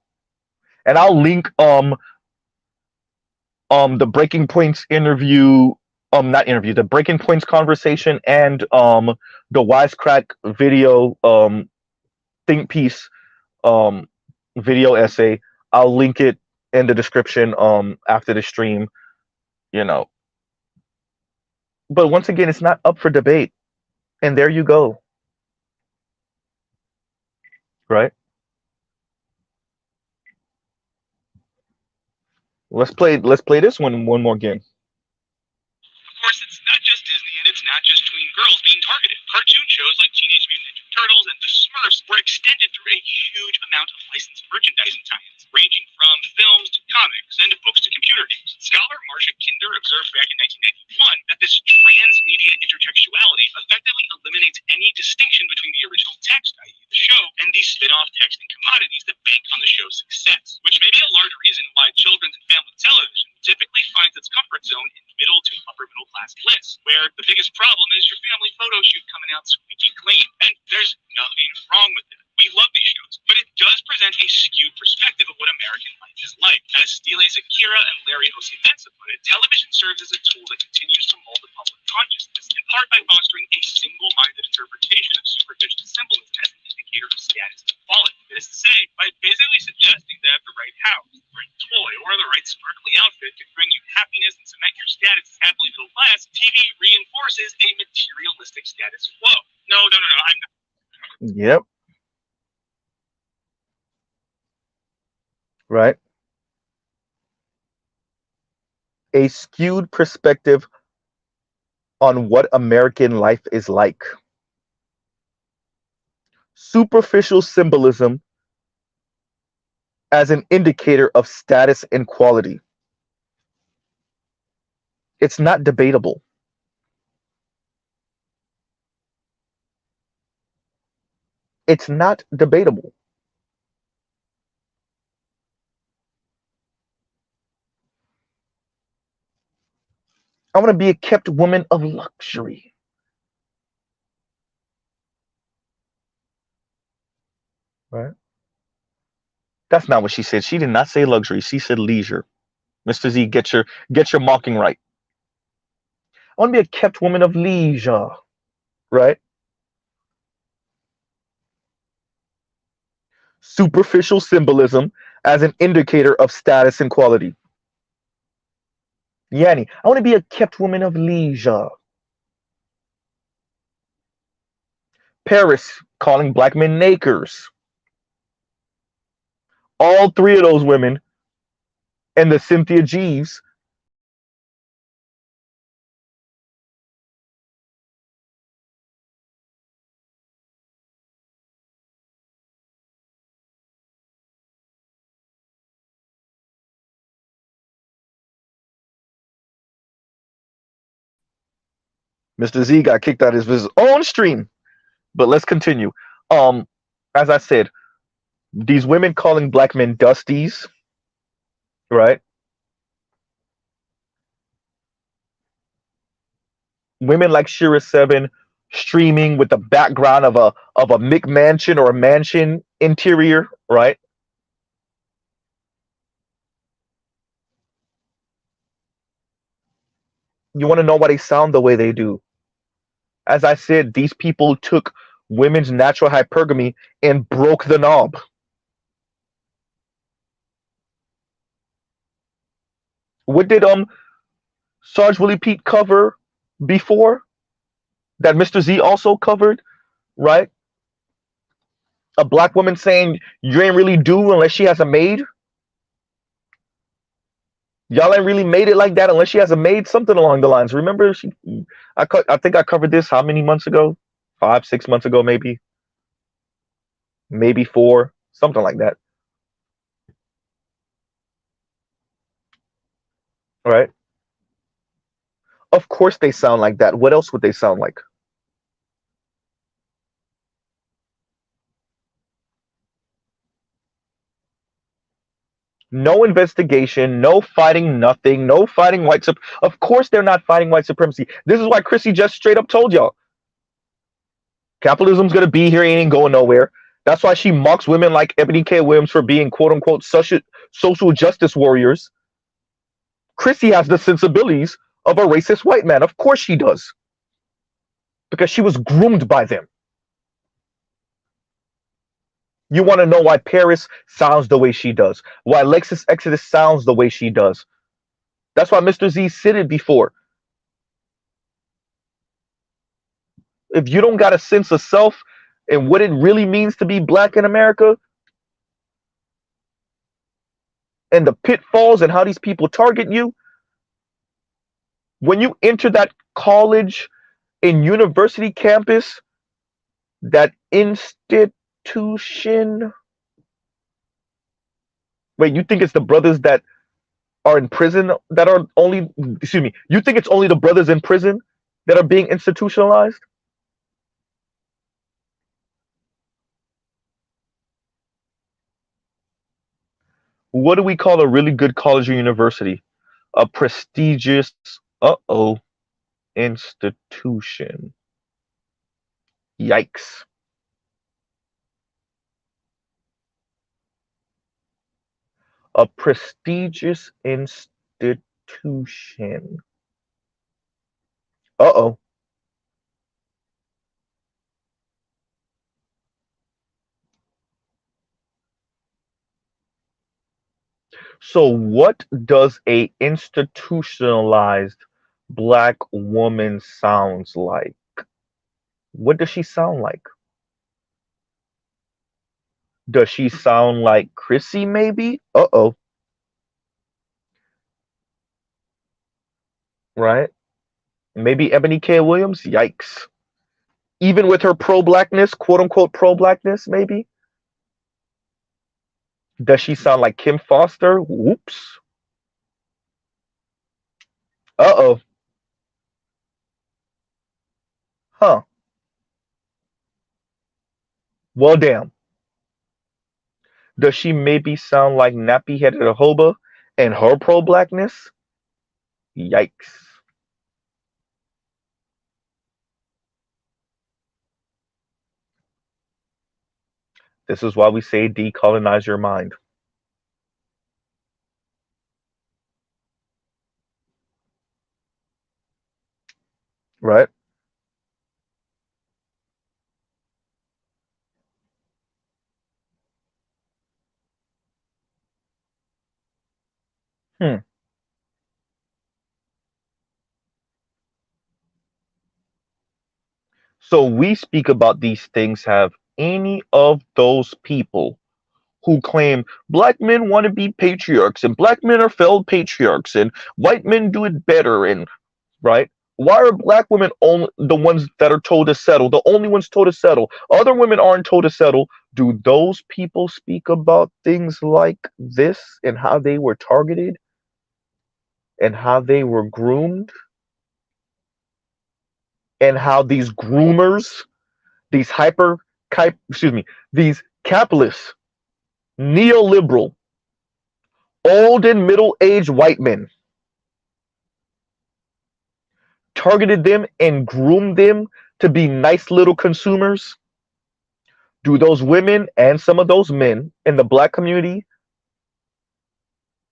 And I'll link the Breaking Points interview, not interview, the Breaking Points conversation and the Wisecrack video think piece video essay. I'll link it in the description after the stream, you know. But once again, it's not up for debate. And there you go. Right? Let's play this one more game. Of course, it's not just between girls being targeted. Cartoon shows like Teenage Mutant Ninja Turtles and The Smurfs were extended through a huge amount of licensed merchandising tie-ins, ranging from films to comics and books to computer games. Scholar Marcia Kinder observed back in 1991 that this transmedia intertextuality effectively eliminates any distinction between the original text, i.e. the show, and the spin-off text and commodities that bank on the show's success, which may be a large reason why children's and family television typically finds its comfort zone in middle to upper middle class lists, where the biggest problem is your family photo shoot coming out squeaky clean. And there's nothing wrong with that. We love these shows, but it does present a skewed perspective of what American life is like. As Stile Zakira and Larry Osimensa put it, television serves as a tool that continues to mold the public consciousness, in part by fostering a single-minded interpretation of superficial symbolism as an indicator of status and quality. That is to say, by basically suggesting that the right house, the right toy, or the right sparkly outfit can bring you happiness and cement your status as happily middle class, TV reinforces a materialistic status quo. No, I'm not. Yep. Right. A skewed perspective on what American life is like. Superficial symbolism as an indicator of status and quality. It's not debatable. It's not debatable. I want to be a kept woman of luxury. Right? That's not what she said. She did not say luxury. She said leisure. Mr. Z, get your mocking right. I want to be a kept woman of leisure. Right? Superficial symbolism as an indicator of status and quality. Yanni, I want to be a kept woman of leisure. Paris calling black men nakers. All three of those women and the Cynthia Jeeves Mr. Z got kicked out of his own stream. But let's continue. As I said, these women calling black men dusties, right? Women like Shira Seven streaming with the background of a McMansion or a mansion interior, right? You want to know why they sound the way they do? As I said, these people took women's natural hypergamy and broke the knob. What did Sarge Willie Pete cover before? That Mr. Z also covered, right? A black woman saying you ain't really do unless she has a maid. Y'all ain't really made it like that unless she has a maid. Something along the lines. Remember, I think I covered this how many months ago? 5, 6 months ago, maybe 4, something like that. Right? Of course they sound like that. What else would they sound like? No investigation, no fighting nothing, no fighting white supremacy. Of course they're not fighting white supremacy. This is why Chrissy just straight up told y'all. Capitalism's going to be here, ain't going nowhere. That's why she mocks women like Ebony K. Williams for being quote unquote social justice warriors. Chrissy has the sensibilities of a racist white man. Of course she does. Because she was groomed by them. You want to know why Paris sounds the way she does. Why Lexus Exodus sounds the way she does. That's why Mr. Z said it before. If you don't got a sense of self and what it really means to be black in America, and the pitfalls and how these people target you, when you enter that college in university campus, that institution. Wait, you think it's the brothers that are in prison that are only, excuse me, you think it's only the brothers in prison that are being institutionalized? What do we call a really good college or university? A prestigious, institution. Yikes. A prestigious institution. Uh-oh. So what does a institutionalized black woman sounds like? What does she sound like? Does she sound like Chrissy maybe? Uh-oh. Right? Maybe Ebony K. Williams? Yikes. Even with her pro-blackness, quote unquote pro-blackness, maybe? Does she sound like Kim Foster? Whoops. Uh-oh. Huh. Well, damn. Does she maybe sound like Nappy Headed Hoba and her pro-blackness? Yikes. This is why we say decolonize your mind. Right? Hmm. So we speak about these things. Have any of those people who claim black men want to be patriarchs and black men are failed patriarchs and white men do it better, and right? Why are black women only the ones that are told to settle, the only ones told to settle? Other women aren't told to settle. Do those people speak about things like this and how they were targeted and how they were groomed and how these groomers, these excuse me, these capitalist, neoliberal, old and middle-aged white men targeted them and groomed them to be nice little consumers? Do those women and some of those men in the black community,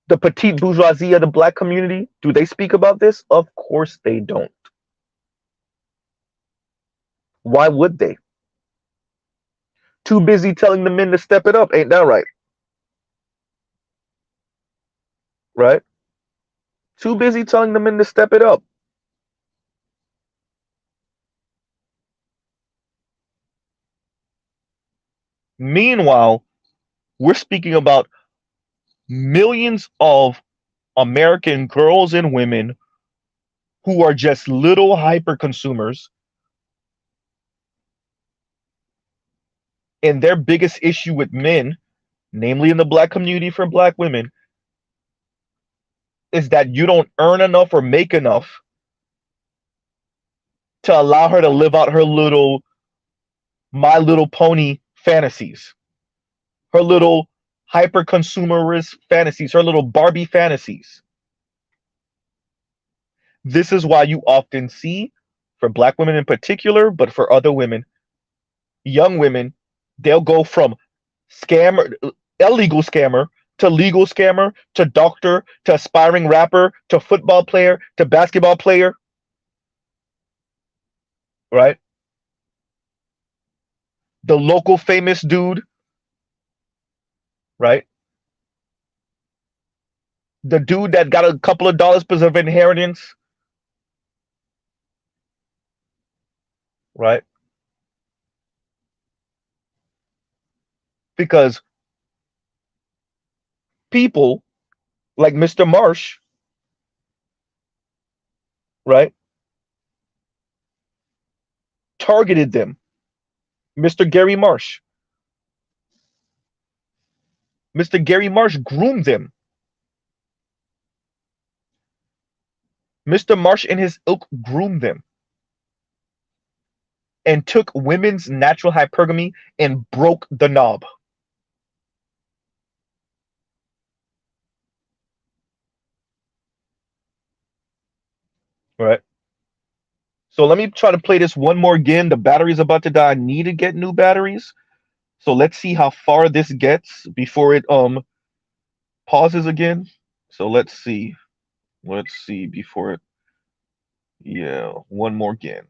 the petite bourgeoisie of the black community, do they speak about this? Of course they don't. Why would they? Too busy telling the men to step it up. Ain't that right? Right? Too busy telling the men to step it up. Meanwhile, we're speaking about millions of American girls and women who are just little hyper consumers. And their biggest issue with men, namely in the black community for black women, is that you don't earn enough or make enough to allow her to live out her little My Little Pony fantasies, her little hyper consumerist fantasies, her little Barbie fantasies. This is why you often see, for black women in particular, but for other women, young women, they'll go from scammer, illegal scammer, to legal scammer, to doctor, to aspiring rapper, to football player, to basketball player, right? The local famous dude, right? The dude that got a couple of dollars because of inheritance, right? Because people like Mr. Marsh, right? targeted them. Mr. Gary Marsh. Mr. Gary Marsh groomed them. Mr. Marsh and his ilk groomed them and took women's natural hypergamy and broke the knob. All right. So let me try to play this one more again. The battery's about to die. I need to get new batteries. So let's see how far this gets before it pauses again. So let's see. Let's see before it. Yeah, one more again.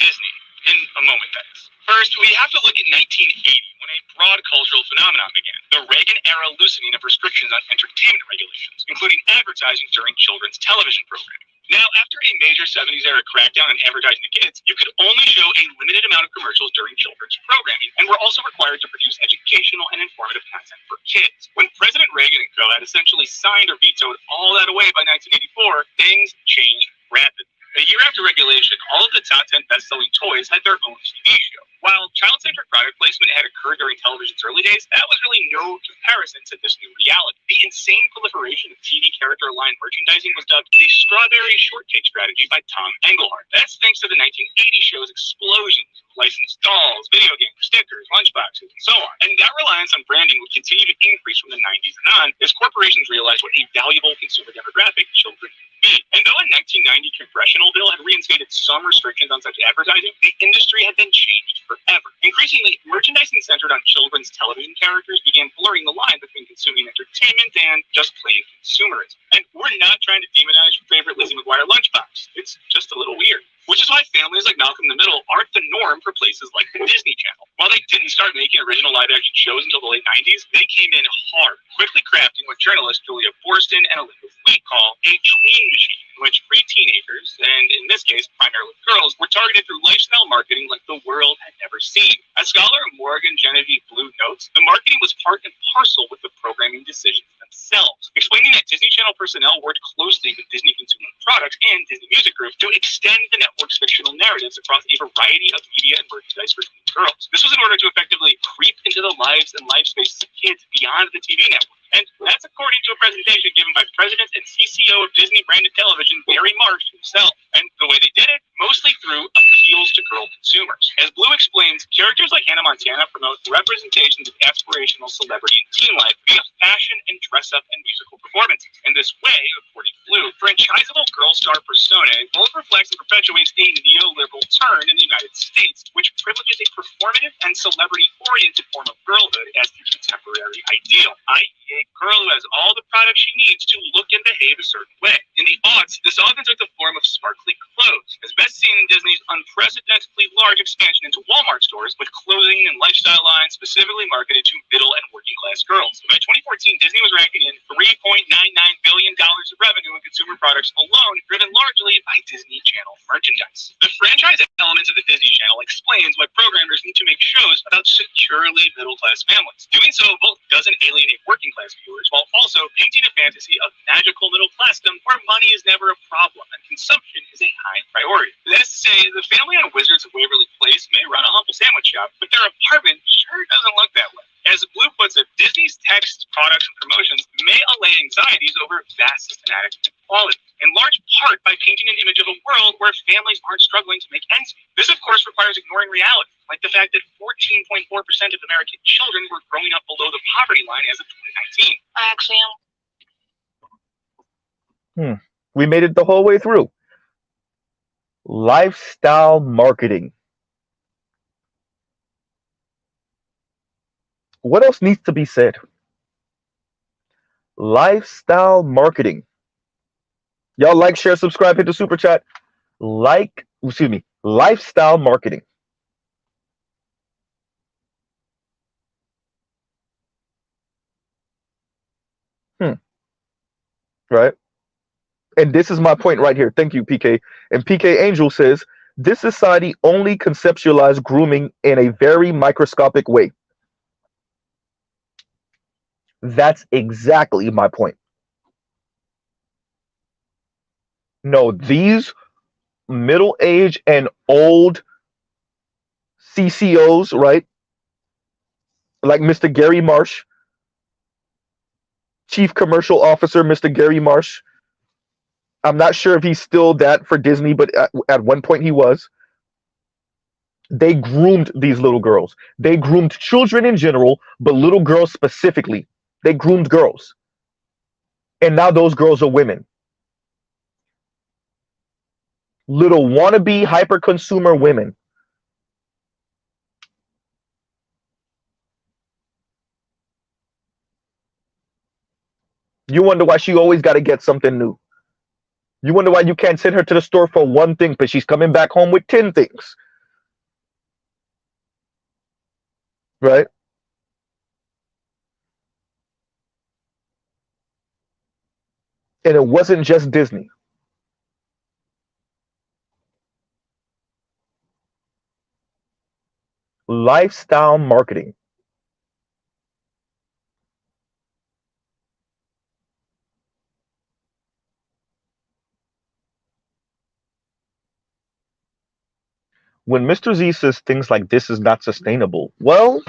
Disney, in a moment, that is. First, we have to look at 1980, when a broad cultural phenomenon began, the Reagan-era loosening of restrictions on entertainment regulations, including advertising during children's television programming. Now, after a major 70s era crackdown on advertising to kids, you could only show a limited amount of commercials during children's programming, and were also required to produce educational and informative content for kids. When President Reagan and co. had essentially signed or vetoed all that away by 1984, things changed rapidly. A year after regulation, all of the top 10 best-selling toys had their own TV show. While child-centric product placement had occurred during television's early days, that was really no comparison to this new reality. The insane proliferation of TV character-aligned merchandising was dubbed the Strawberry Shortcake Strategy by Tom Engelhardt. That's thanks to the 1980 show's explosion of licensed dolls, video games, stickers, lunchboxes, and so on. And that reliance on branding would continue to increase from the 90s and on as corporations realized what a valuable consumer demographic children be. And though a 1990 congressional bill had reinstated some restrictions on such advertising, the industry had been changed forever. Increasingly, merchandising centered on children's television characters began blurring the line between consuming entertainment and just plain consumerism. And we're not trying to demonize your favorite Lizzie McGuire lunchbox. It's just a little weird. Which is why families like Malcolm in the Middle aren't the norm for places like the Disney Channel. While they didn't start making original live-action shows until the late 90s, they came in hard, quickly crafting what journalist Julia Borston and Elizabeth Wyte call a tween machine, in which pre-teenagers, and in this case primarily girls, were targeted through lifestyle marketing like the world had never seen. As scholar Morgan Genevieve Blue notes, the marketing was part and parcel with the programming decisions themselves, explaining that Disney Channel personnel worked closely with Disney Consumer Products and Disney Music Group to extend the network's fictional narratives across a variety of media and merchandise for teen girls. This was in order to effectively creep into the lives and life spaces of kids beyond the TV network. And that's according to a presentation given by President and CCO of Disney Branded Television, Gary Marsh himself. And the way they did it, mostly through appeals to girl consumers. As Blue explains, characters like Hannah Montana promote representations of aspirational celebrity and teen life via fashion and dress-up and musical performances. In this way, according to Blue, franchisable girl star personae both reflects and perpetuates a neoliberal turn in the United States, which privileges a performative and celebrity-oriented form of girlhood as the contemporary ideal, i.e. a girl who has all the products she needs to look and behave a certain way. In the aughts, this often took the form of sparkly clothes, as best seen in Disney's unprecedentedly large expansion into Walmart stores with clothing and lifestyle lines specifically marketed to middle and working class girls. By 2014, Disney was ranking in $3.99 billion of revenue in consumer products alone, driven largely by Disney Channel merchandise. The franchise elements of the Disney Channel explains why programmers need to make shows about securely middle class families. Doing so both doesn't alienate working class viewers, while also painting a fantasy of magical middle classdom where money is never a problem and consumption is a high priority. That is to say, the family on Wizards of Waverly Place may run a humble sandwich shop, but their apartment sure doesn't look that way. As Blue puts it, Disney's text, products, and promotions may allay anxieties over vast systematic inequality, in large part by painting an image of a world where families aren't struggling to make ends meet. This, of course, requires ignoring reality, like the fact that 14.4% of American children were growing up below the poverty line as of 2019. I actually am. We made it the whole way through. Lifestyle marketing. What else needs to be said? Lifestyle marketing. Y'all like, share, subscribe, hit the super chat. Lifestyle marketing. Right? And this is my point right here. Thank you, PK. And PK Angel says, this society only conceptualized grooming in a very microscopic way. That's exactly my point. No, these middle age and old CCOs, right? Like Mr. Gary Marsh, Chief Commercial Officer Mr. Gary Marsh. I'm not sure if he's still that for Disney, but at one point he was. They groomed these little girls. They groomed children in general, but little girls specifically. They groomed girls. And now those girls are women. Little wannabe hyper consumer women. You wonder why she always got to get something new. You wonder why you can't send her to the store for one thing, but she's coming back home with 10 things. Right? And it wasn't just Disney. Lifestyle marketing. When Mr. Z says things like this is not sustainable, well,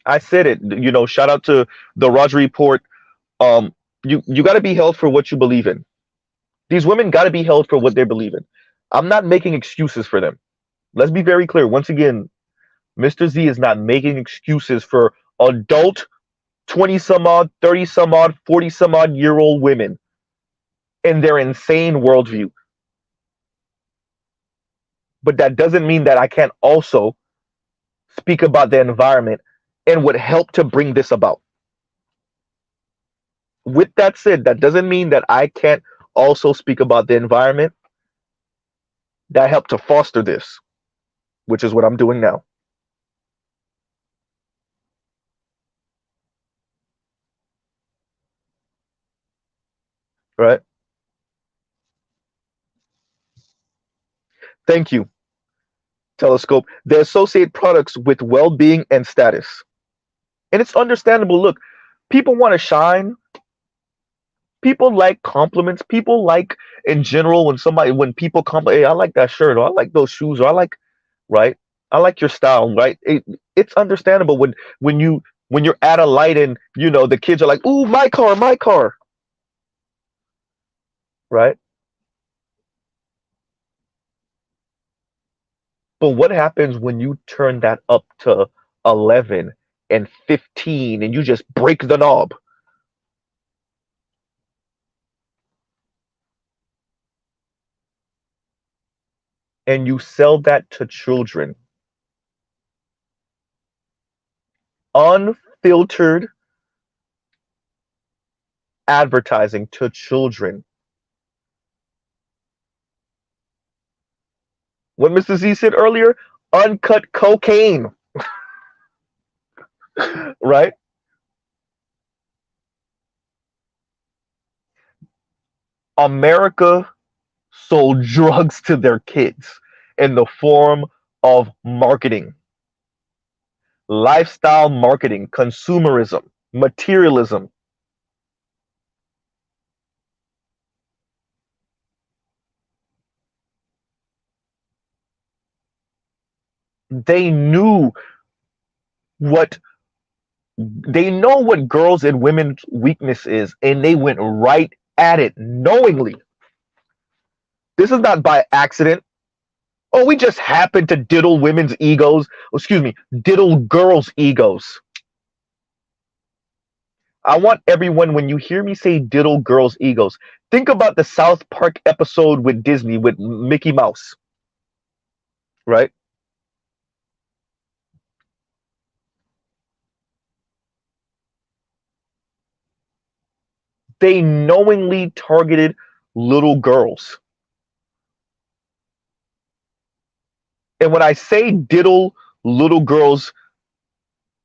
I said it. Shout out to the Roger Report. Um, you got to be held for what you believe in. These women got to be held for what they believe in. I'm not making excuses for them. Let's be very clear. Once again, Mr. Z is not making excuses for adult 20 some odd, 30 some odd, 40 some odd year old women and their insane worldview. But that doesn't mean that I can't also speak about the environment and what helped to bring this about. With that said, that doesn't mean that I can't also speak about the environment that helped to foster this, which is what I'm doing now. Right? Thank you, Telescope. They associate products with well being and status. And it's understandable. Look, people want to shine. People like compliments. People like, in general, when people compliment, hey, I like that shirt, or I like those shoes, or I like, right? I like your style, right? It's understandable when you're at a light and the kids are like, ooh, my car, right? But what happens when you turn that up to 11 and 15 and you just break the knob? And you sell that to children. Unfiltered advertising to children. What Mr. Z said earlier, uncut cocaine. Right? America sold drugs to their kids in the form of marketing, lifestyle marketing, consumerism, materialism. They knew what they know what girls and women's weakness is, and they went right at it knowingly. This is not by accident. Oh, we just happened to diddle women's egos. Excuse me, diddle girls' egos. I want everyone, when you hear me say diddle girls' egos, think about the South Park episode with Disney with Mickey Mouse. Right? They knowingly targeted little girls. And when I say diddle little girls'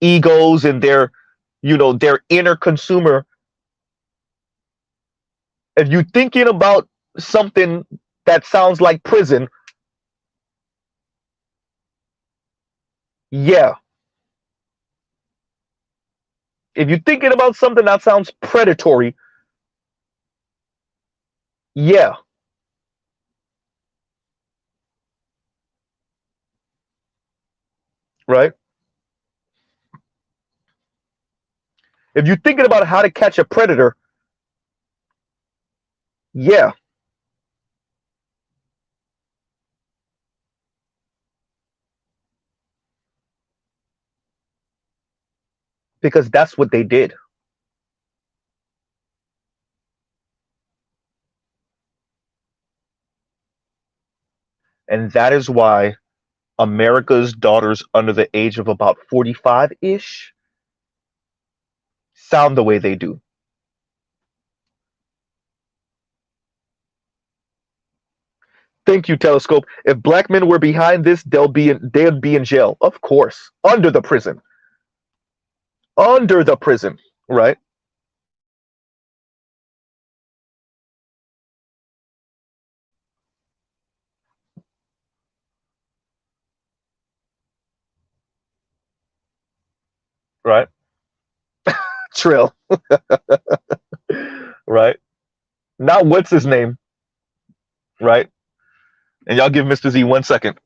egos and their inner consumer, if you're thinking about something that sounds like prison, yeah. If you're thinking about something that sounds predatory, Yeah, right. If you're thinking about how to catch a predator, yeah, because that's what they did. And that is why America's daughters under the age of about 45 ish sound the way they do. Thank you, Telescope. If black men were behind this, they'd be in jail. Of course. Under the prison. Under the prison. Right? Right? Trill. Right? Not what's his name. Right? And y'all give Mr. Z 1 second.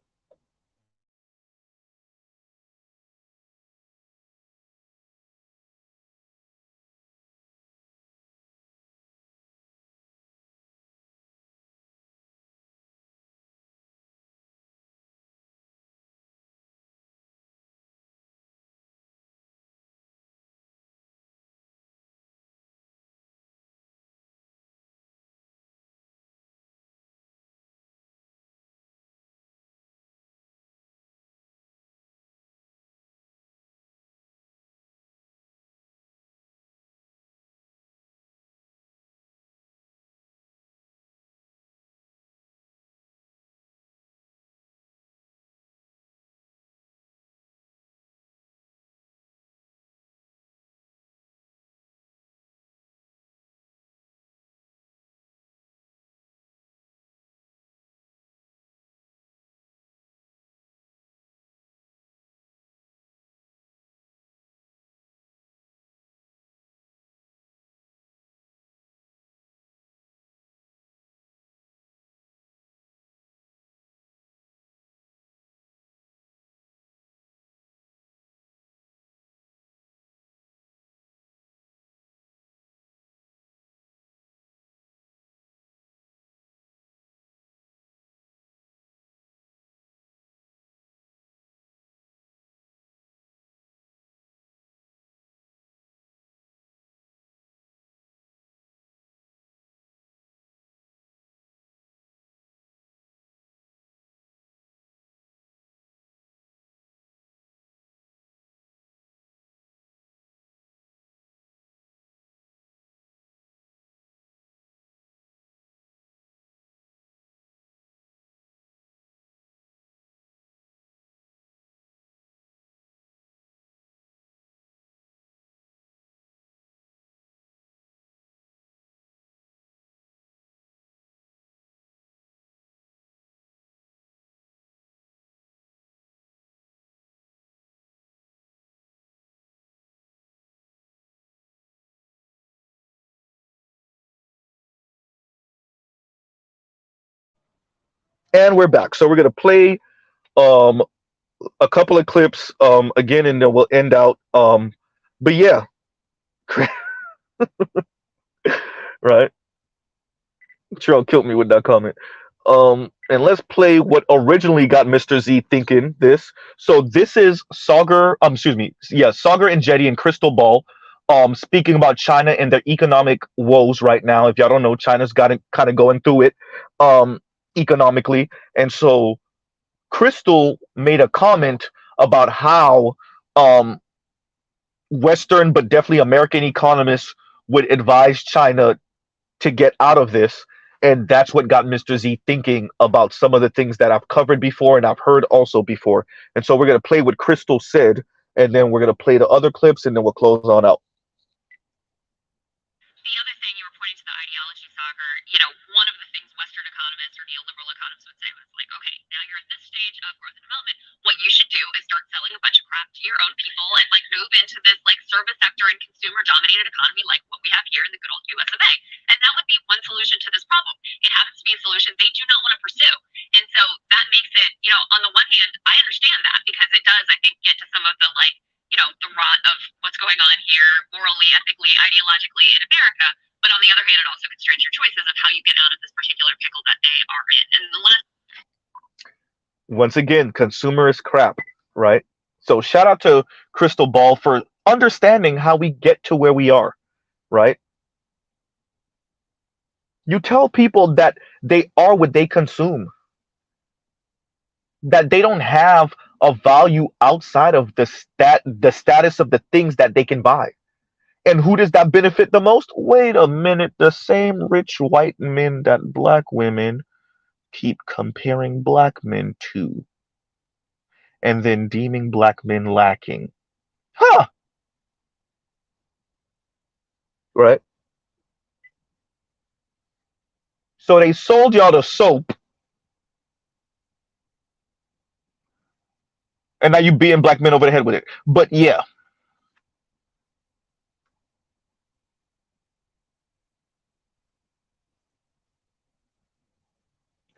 And we're back. So we're going to play um, a couple of clips again, and then we'll end out. But yeah, right. Cheryl killed me with that comment. And let's play what originally got Mr. Z thinking this. So this is Sagar, excuse me, yeah, Sagar and Jetty and Crystal Ball, speaking about China and their economic woes right now. If y'all don't know, China's got it kind of going through it, economically, and so Crystal made a comment about how, Western, but definitely American economists would advise China to get out of this. And that's what got Mr. Z thinking about some of the things that I've covered before and I've heard also before. And so we're going to play what Crystal said, and then we're going to play the other clips, and then we'll close on out. The other thing you were pointing to the ideology soccer, one of the things Western economists or neoliberal economists would say was like, okay, now you're at this stage of growth and development. What you should do is start selling a bunch of crap to your own people and like move into this like service sector and consumer dominated economy like what we have here in the good old US of A. And that would be one solution to this problem. It these solutions they do not want to pursue. And so that makes it, on the one hand, I understand that because it does, I think, get to some of the the rot of what's going on here morally, ethically, ideologically in America. But on the other hand, it also constrains your choices of how you get out of this particular pickle that they are in. And the last Once again, consumer is crap, right? So shout out to Crystal Ball for understanding how we get to where we are, right? You tell people that they are what they consume, that they don't have a value outside of the status of the things that they can buy. And who does that benefit the most? Wait a minute, the same rich white men that black women keep comparing black men to and then deeming black men lacking. Huh, right? So they sold y'all the soap, and now you beating black men over the head with it. But yeah,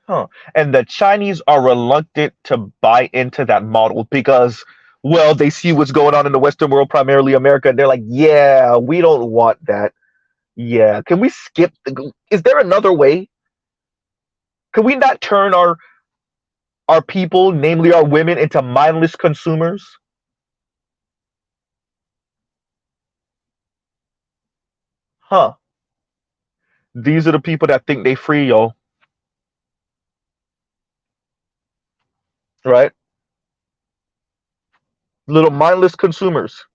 huh. And the Chinese are reluctant to buy into that model because, well, they see what's going on in the Western world, primarily America, and they're like, yeah, we don't want that. Yeah, can we skip? Is there another way? Can we not turn our people, namely our women, into mindless consumers? Huh. These are the people that think they free, y'all. Right? Little mindless consumers.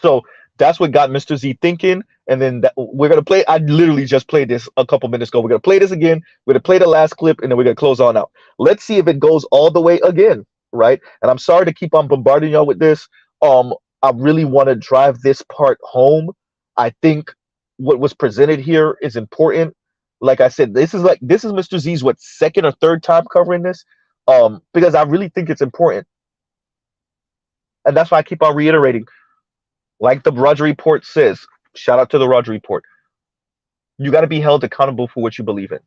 So that's what got Mr. Z thinking. And then we're gonna play. I literally just played this a couple minutes ago. We're gonna play this again. We're gonna play the last clip, and then we're gonna close on out. Let's see if it goes all the way again, right? And I'm sorry to keep on bombarding y'all with this. I really want to drive this part home. I think what was presented here is important. Like I said, this is Mr. Z's what, second or third time covering this. Because I really think it's important, and that's why I keep on reiterating. Like the Roger Report says, shout out to the Roger Report. You got to be held accountable for what you believe in.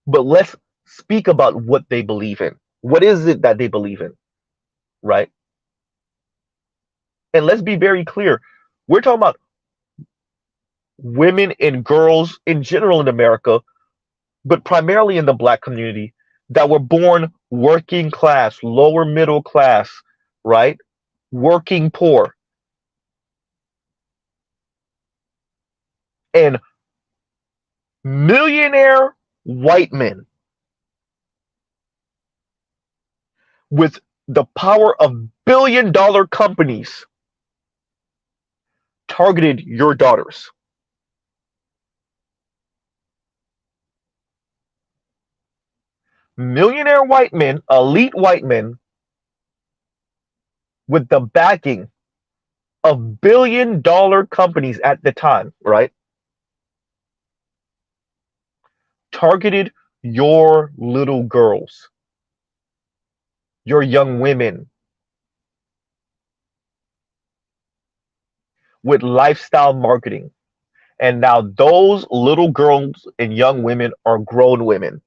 But let's speak about what they believe in. What is it that they believe in? Right? And let's be very clear. We're talking about women and girls in general in America, but primarily in the black community, that were born working class, lower middle class, right? Working poor. And millionaire white men with the power of billion-dollar companies targeted your daughters. Millionaire white men, elite white men, with the backing of billion-dollar companies at the time, right? Targeted your little girls, your young women, with lifestyle marketing. And now those little girls and young women are grown women.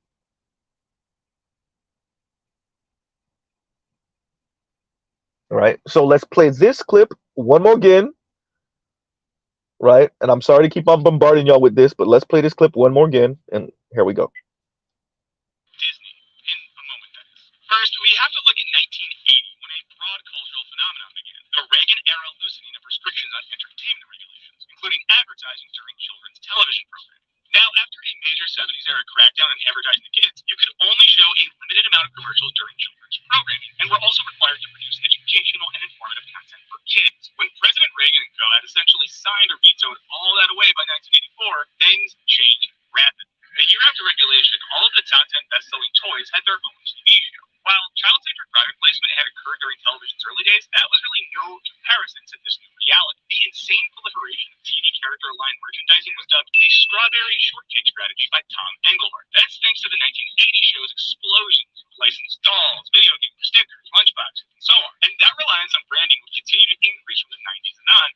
Right? So let's play this clip one more again. Right? And I'm sorry to keep on bombarding y'all with this, but let's play this clip one more again. And here we go. Disney in a moment, that is. First, we have to look at 1980 when a broad cultural phenomenon began. The Reagan-era loosening of restrictions on entertainment regulations, including advertising during children's television programs. Now, after a major 70s era crackdown on advertising to kids, you could only show a limited amount of commercials during children's programming, and were also required to produce educational and informative content for kids. When President Reagan and co. had essentially signed or vetoed all that away by 1984, things changed rapidly. A year after regulation, all of the top 10 best-selling toys had their own TV show. While child-centered product placement had occurred during television's early days, that was really no comparison to this new reality. The insane proliferation of TV character-aligned merchandising was dubbed the strawberry shortcake strategy by Tom Engelhart. That's thanks to the 1980 show's explosion of licensed dolls, video games, stickers, lunchboxes, and so on. And that reliance on branding would continue to increase from the 90s and on.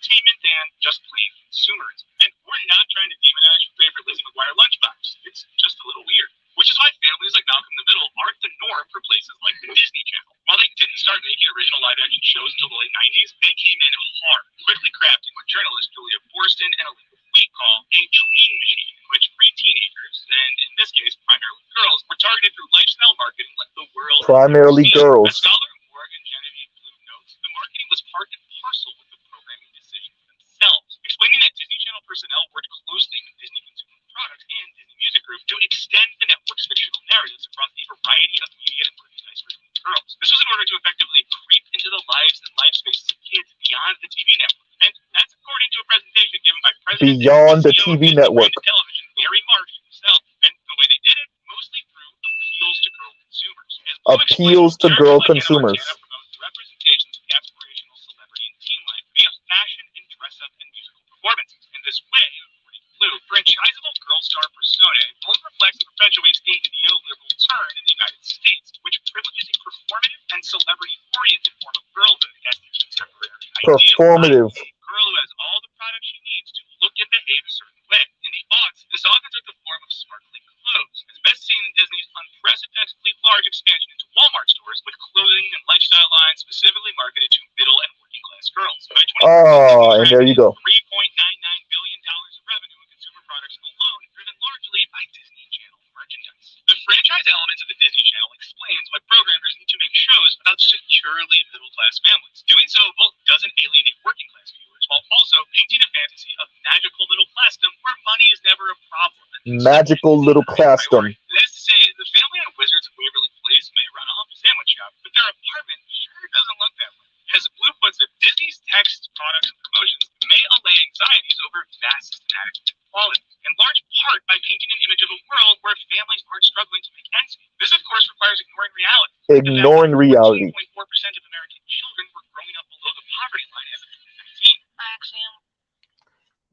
entertainment and just plain consumerism. And we're not trying to demonize your favorite Lizzie McGuire lunchbox. It's just a little weird. Which is why families like Malcolm in the Middle aren't the norm for places like the Disney Channel. While they didn't start making original live-action shows until the late 90s, they came in hard, quickly crafting what journalist Julia Borston and Elena Wyte call a tween machine, in which pre-teenagers, and in this case primarily girls, were targeted through lifestyle marketing like the world. Primarily girls. As scholar Morgan Genevieve Blue notes, the marketing was part and parcel with the programming decisions themselves, explaining that Disney Channel personnel worked closely with Disney Consumer Products and Disney Music Group to extend the network's fictional narratives across a variety of media and merchandise for girls. This was in order to effectively creep into the lives and life spaces of kids beyond the TV network. And that's according to a presentation given by President Beyond the CEO TV of network. Television, Gary Marsh himself. And the way they did it, mostly through appeals to girl consumers. Appeals to girl consumers. Promotes the representations of aspirational celebrity and teen life via fashion and dress-up and musical performances. In this way, according to Blue, franchisable girl star persona both reflects and perpetuates a neoliberal turn in the United States, which privileges a performative and celebrity-oriented form of girlhood as the contemporary ideal. Performative. A girl who has all the products she needs to look and behave a certain way. In the aughts, this often took the form of sparkling clothes, as best seen in Disney's unprecedentedly large expansion into Walmart stores with clothing and lifestyle lines specifically marketed to middle and working class girls. By 2014, Oh, and there you go. $3.99 billion of revenue in consumer products alone, driven largely by Disney Channel merchandise. The franchise elements of the Disney Channel explains why programmers need to make shows about securely middle-class families. Doing so both doesn't alienate working-class viewers, while also painting a fantasy of magical middle-classdom where money is never a problem. Magical little classdom. That is to say, the family on Wizards of Waverly Place may run a humble sandwich shop, but their apartment sure doesn't look that way. As Blue puts it, Disney's text, products, and promotions may allay anxieties over vast systematic inequality, in large part by painting an image of a world where families aren't struggling to make ends meet. This, of course, requires ignoring reality. Ignoring reality. 14.4% of American children were growing up below the poverty line as of 2019. I actually am.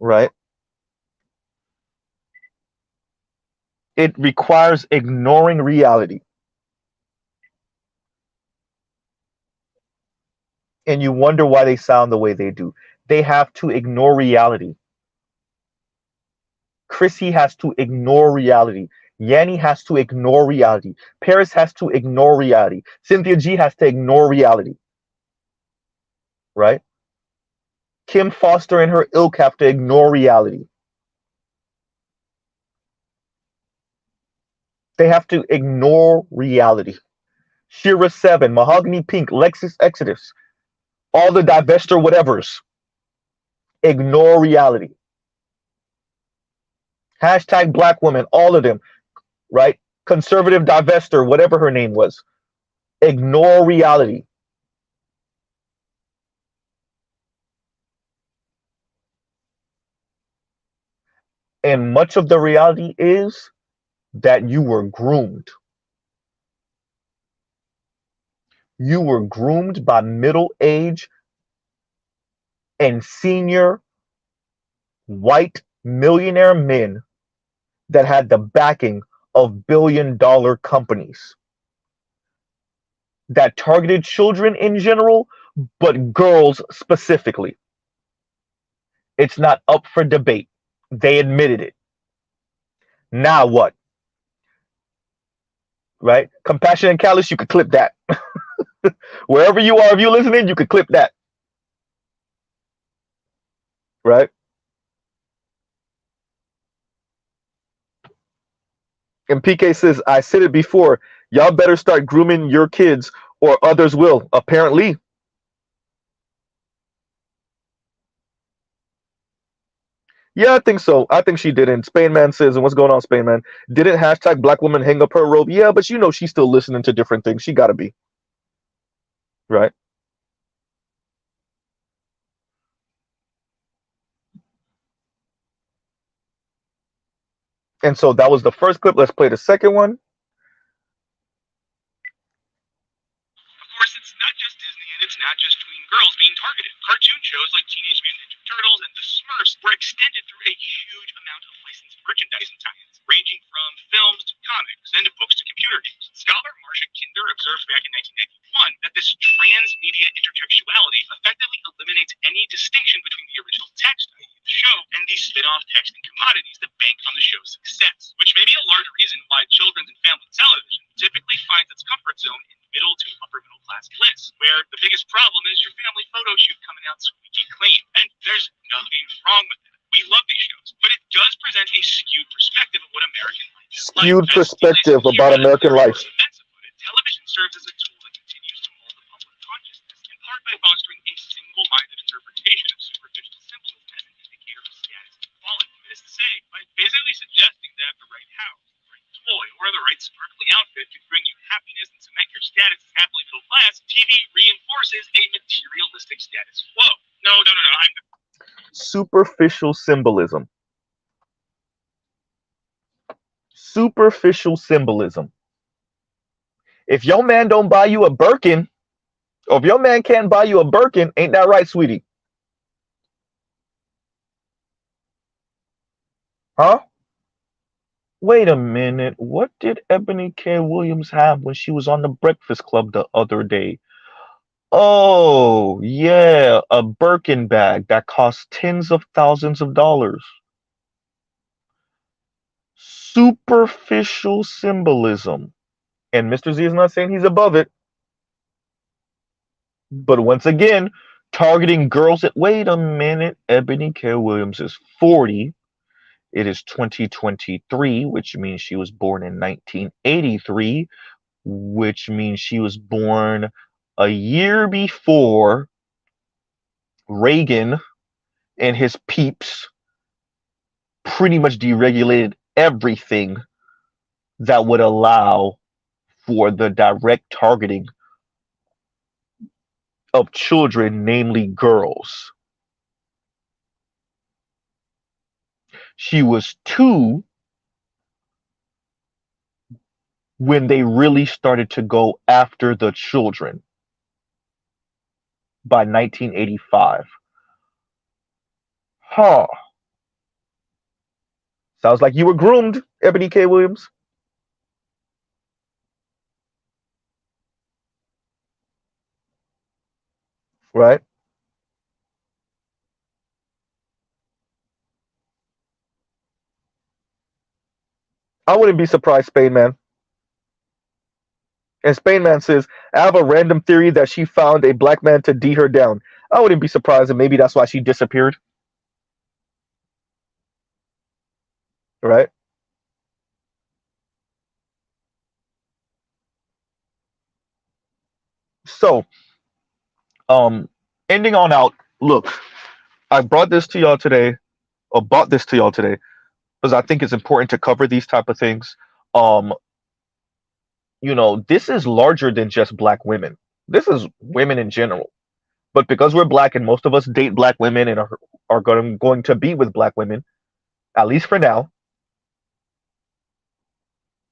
Right. It requires ignoring reality. And you wonder why they sound the way they do. They have to ignore reality. Chrissy has to ignore reality. Yanni has to ignore reality. Paris has to ignore reality. Cynthia G has to ignore reality. Right? Kim Foster and her ilk have to ignore reality. They have to ignore reality. Shira 7, Mahogany Pink, Lexus Exodus, all the divestor whatevers. Ignore reality. Hashtag Black woman, all of them, right? Conservative divestor, whatever her name was. Ignore reality. And much of the reality is that you were groomed. You were groomed by middle-aged and senior white millionaire men that had the backing of billion-dollar companies that targeted children in general, but girls specifically. It's not up for debate. They admitted it. Now what? Right? Compassion and Callous, you could clip that. Wherever you are, if you're listening, you could clip that. Right? And PK says, I said it before, y'all better start grooming your kids or others will. Apparently. Yeah, I think so. I think she didn't. Spain Man says, and what's going on, Spain Man? Didn't hashtag Black woman hang up her robe? Yeah, but you know she's still listening to different things. She gotta be. Right? And so that was the first clip. Let's play the second one. Of course, it's not just Disney and it's not just tween girls being targeted. Cartoon shows like Teenage Mutant Ninja Turtles and The Smurfs were extended through a huge amount of licensed merchandise and tie-ins, ranging from films to comics and books to computer games. Scholar Marcia Kinder observed back in 1991 that this transmedia intertextuality effectively eliminates any distinction distinction between the original text, i.e. the show, and these spin-off texting commodities that bank on the show's success, which may be a large reason why children's and family television typically finds its comfort zone in middle to upper middle class lists, where the biggest problem is your family photo shoot coming out squeaky clean. And there's nothing wrong with that. We love these shows, but it does present a skewed perspective of what American life is like. Skewed perspective about American life. Television serves as a tool that continues to mold the public consciousness, in part by fostering a single-minded interpretation of superficial symbolism as an indicator of status and quality. That is to say, by basically suggesting that the right house, the right toy, or the right sparkly outfit could bring you happiness and cement your status as happily middle class, TV reinforces a materialistic status quo. No, Superficial symbolism. Superficial symbolism. If your man don't buy you a Birkin, or if your man can't buy you a Birkin, ain't that right, sweetie? Huh? Wait a minute. What did Ebony K. Williams have when she was on the Breakfast Club the other day? Oh, yeah, a Birkin bag that costs tens of thousands of dollars. Superficial symbolism. And Mr. Z is not saying he's above it. But once again, targeting girls that, wait a minute, Ebony K. Williams is 40. It is 2023, which means she was born in 1983, which means she was born a year before Reagan and his peeps pretty much deregulated everything that would allow for the direct targeting of children, namely girls. She was 2 when they really started to go after the children by 1985. Huh. Sounds like you were groomed, Ebony K. Williams. Right? I wouldn't be surprised, Spain Man. And Spain Man says, I have a random theory that she found a black man to D her down. I wouldn't be surprised, and maybe that's why she disappeared. Right? So, ending on out, look, I brought this to y'all today, or bought this to y'all today, because I think it's important to cover these type of things. This is larger than just black women. This is women in general. But because we're black and most of us date black women and are going to be with black women, at least for now,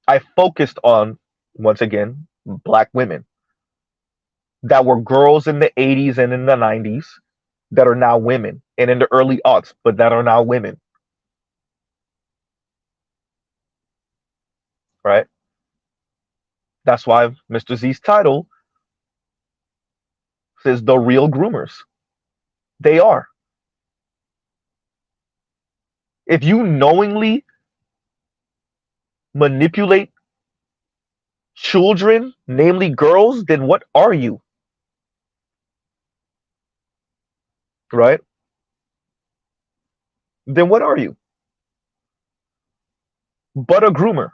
I focused on, once again, black women that were girls in the 80s and in the 90s that are now women, and in the early aughts, but that are now women. Right? That's why Mr. Z's title says The Real Groomers. They are. If you knowingly manipulate children, namely girls, then what are you? Right? Then what are you? But a groomer.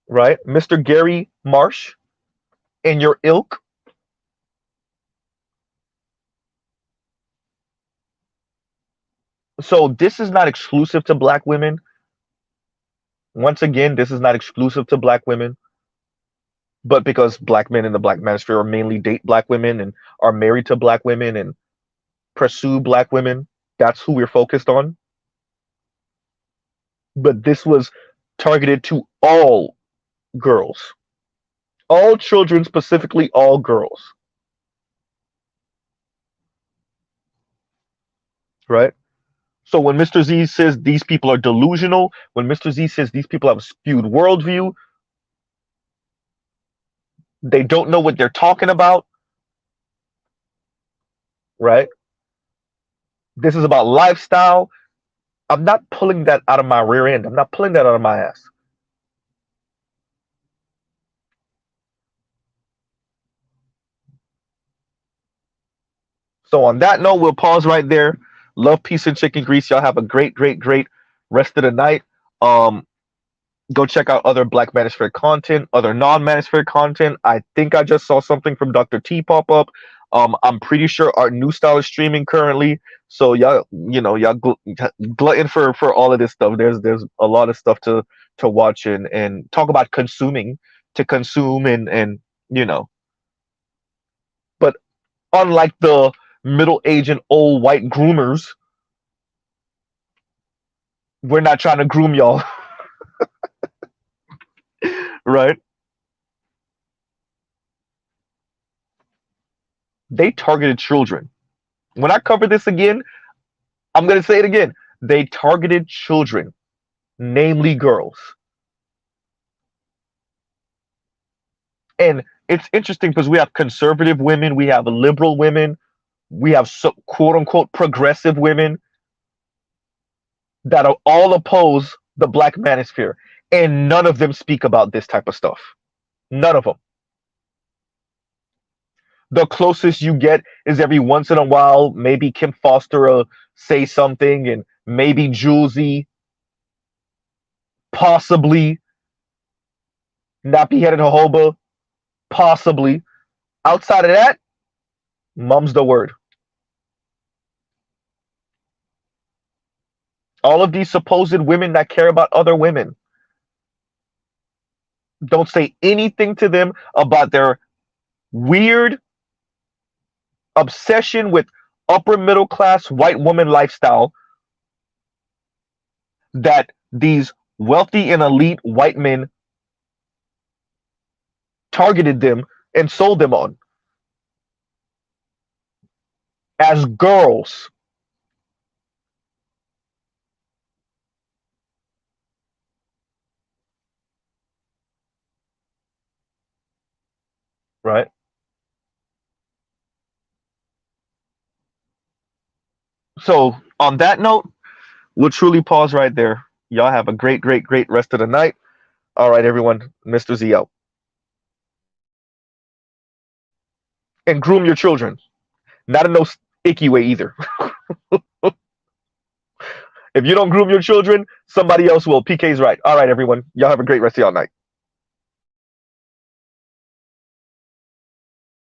Right? Mr. Gary Marsh and your ilk. So this is not exclusive to black women. Once again, this is not exclusive to black women. But because black men in the black manosphere are mainly date black women and are married to black women and pursue black women, that's who we're focused on. But this was targeted to all girls. All children, specifically all girls. Right? So when Mr. Z says these people are delusional, when Mr. Z says these people have a skewed worldview, they don't know what they're talking about, right? This is about lifestyle. I'm not pulling that out of my rear end. I'm not pulling that out of my ass. So on that note, we'll pause right there. Love, peace, and chicken grease. Y'all have a great, great, great rest of the night. Um, Go check out other Black Manosphere content, other non-Manosphere content. I think I just saw something from Dr. T pop up. I'm pretty sure our new style is streaming currently. So y'all, y'all glutton for all of this stuff. There's a lot of stuff to watch and talk about consuming, to consume and you know. But unlike the middle-aged and old white groomers, we're not trying to groom y'all, right? They targeted children. When I cover this again, I'm going to say it again. They targeted children, namely girls. And it's interesting because we have conservative women, we have liberal women, we have quote unquote progressive women that are all oppose the Black Manosphere. And none of them speak about this type of stuff. None of them. The closest you get is every once in a while, maybe Kim Foster will say something, and maybe Julesy, possibly Nappy Headed Jojoba, possibly. Outside of that, mum's the word. All of these supposed women that care about other women, don't say anything to them about their weird obsession with upper middle class white woman lifestyle that these wealthy and elite white men targeted them and sold them on as girls. Right? So on that note, we'll truly pause right there. Y'all have a great, great, great rest of the night. All right, everyone. Mr. Z out. And groom your children. Not in no icky way either. If you don't groom your children, somebody else will. PK's right. All right, everyone. Y'all have a great rest of y'all night.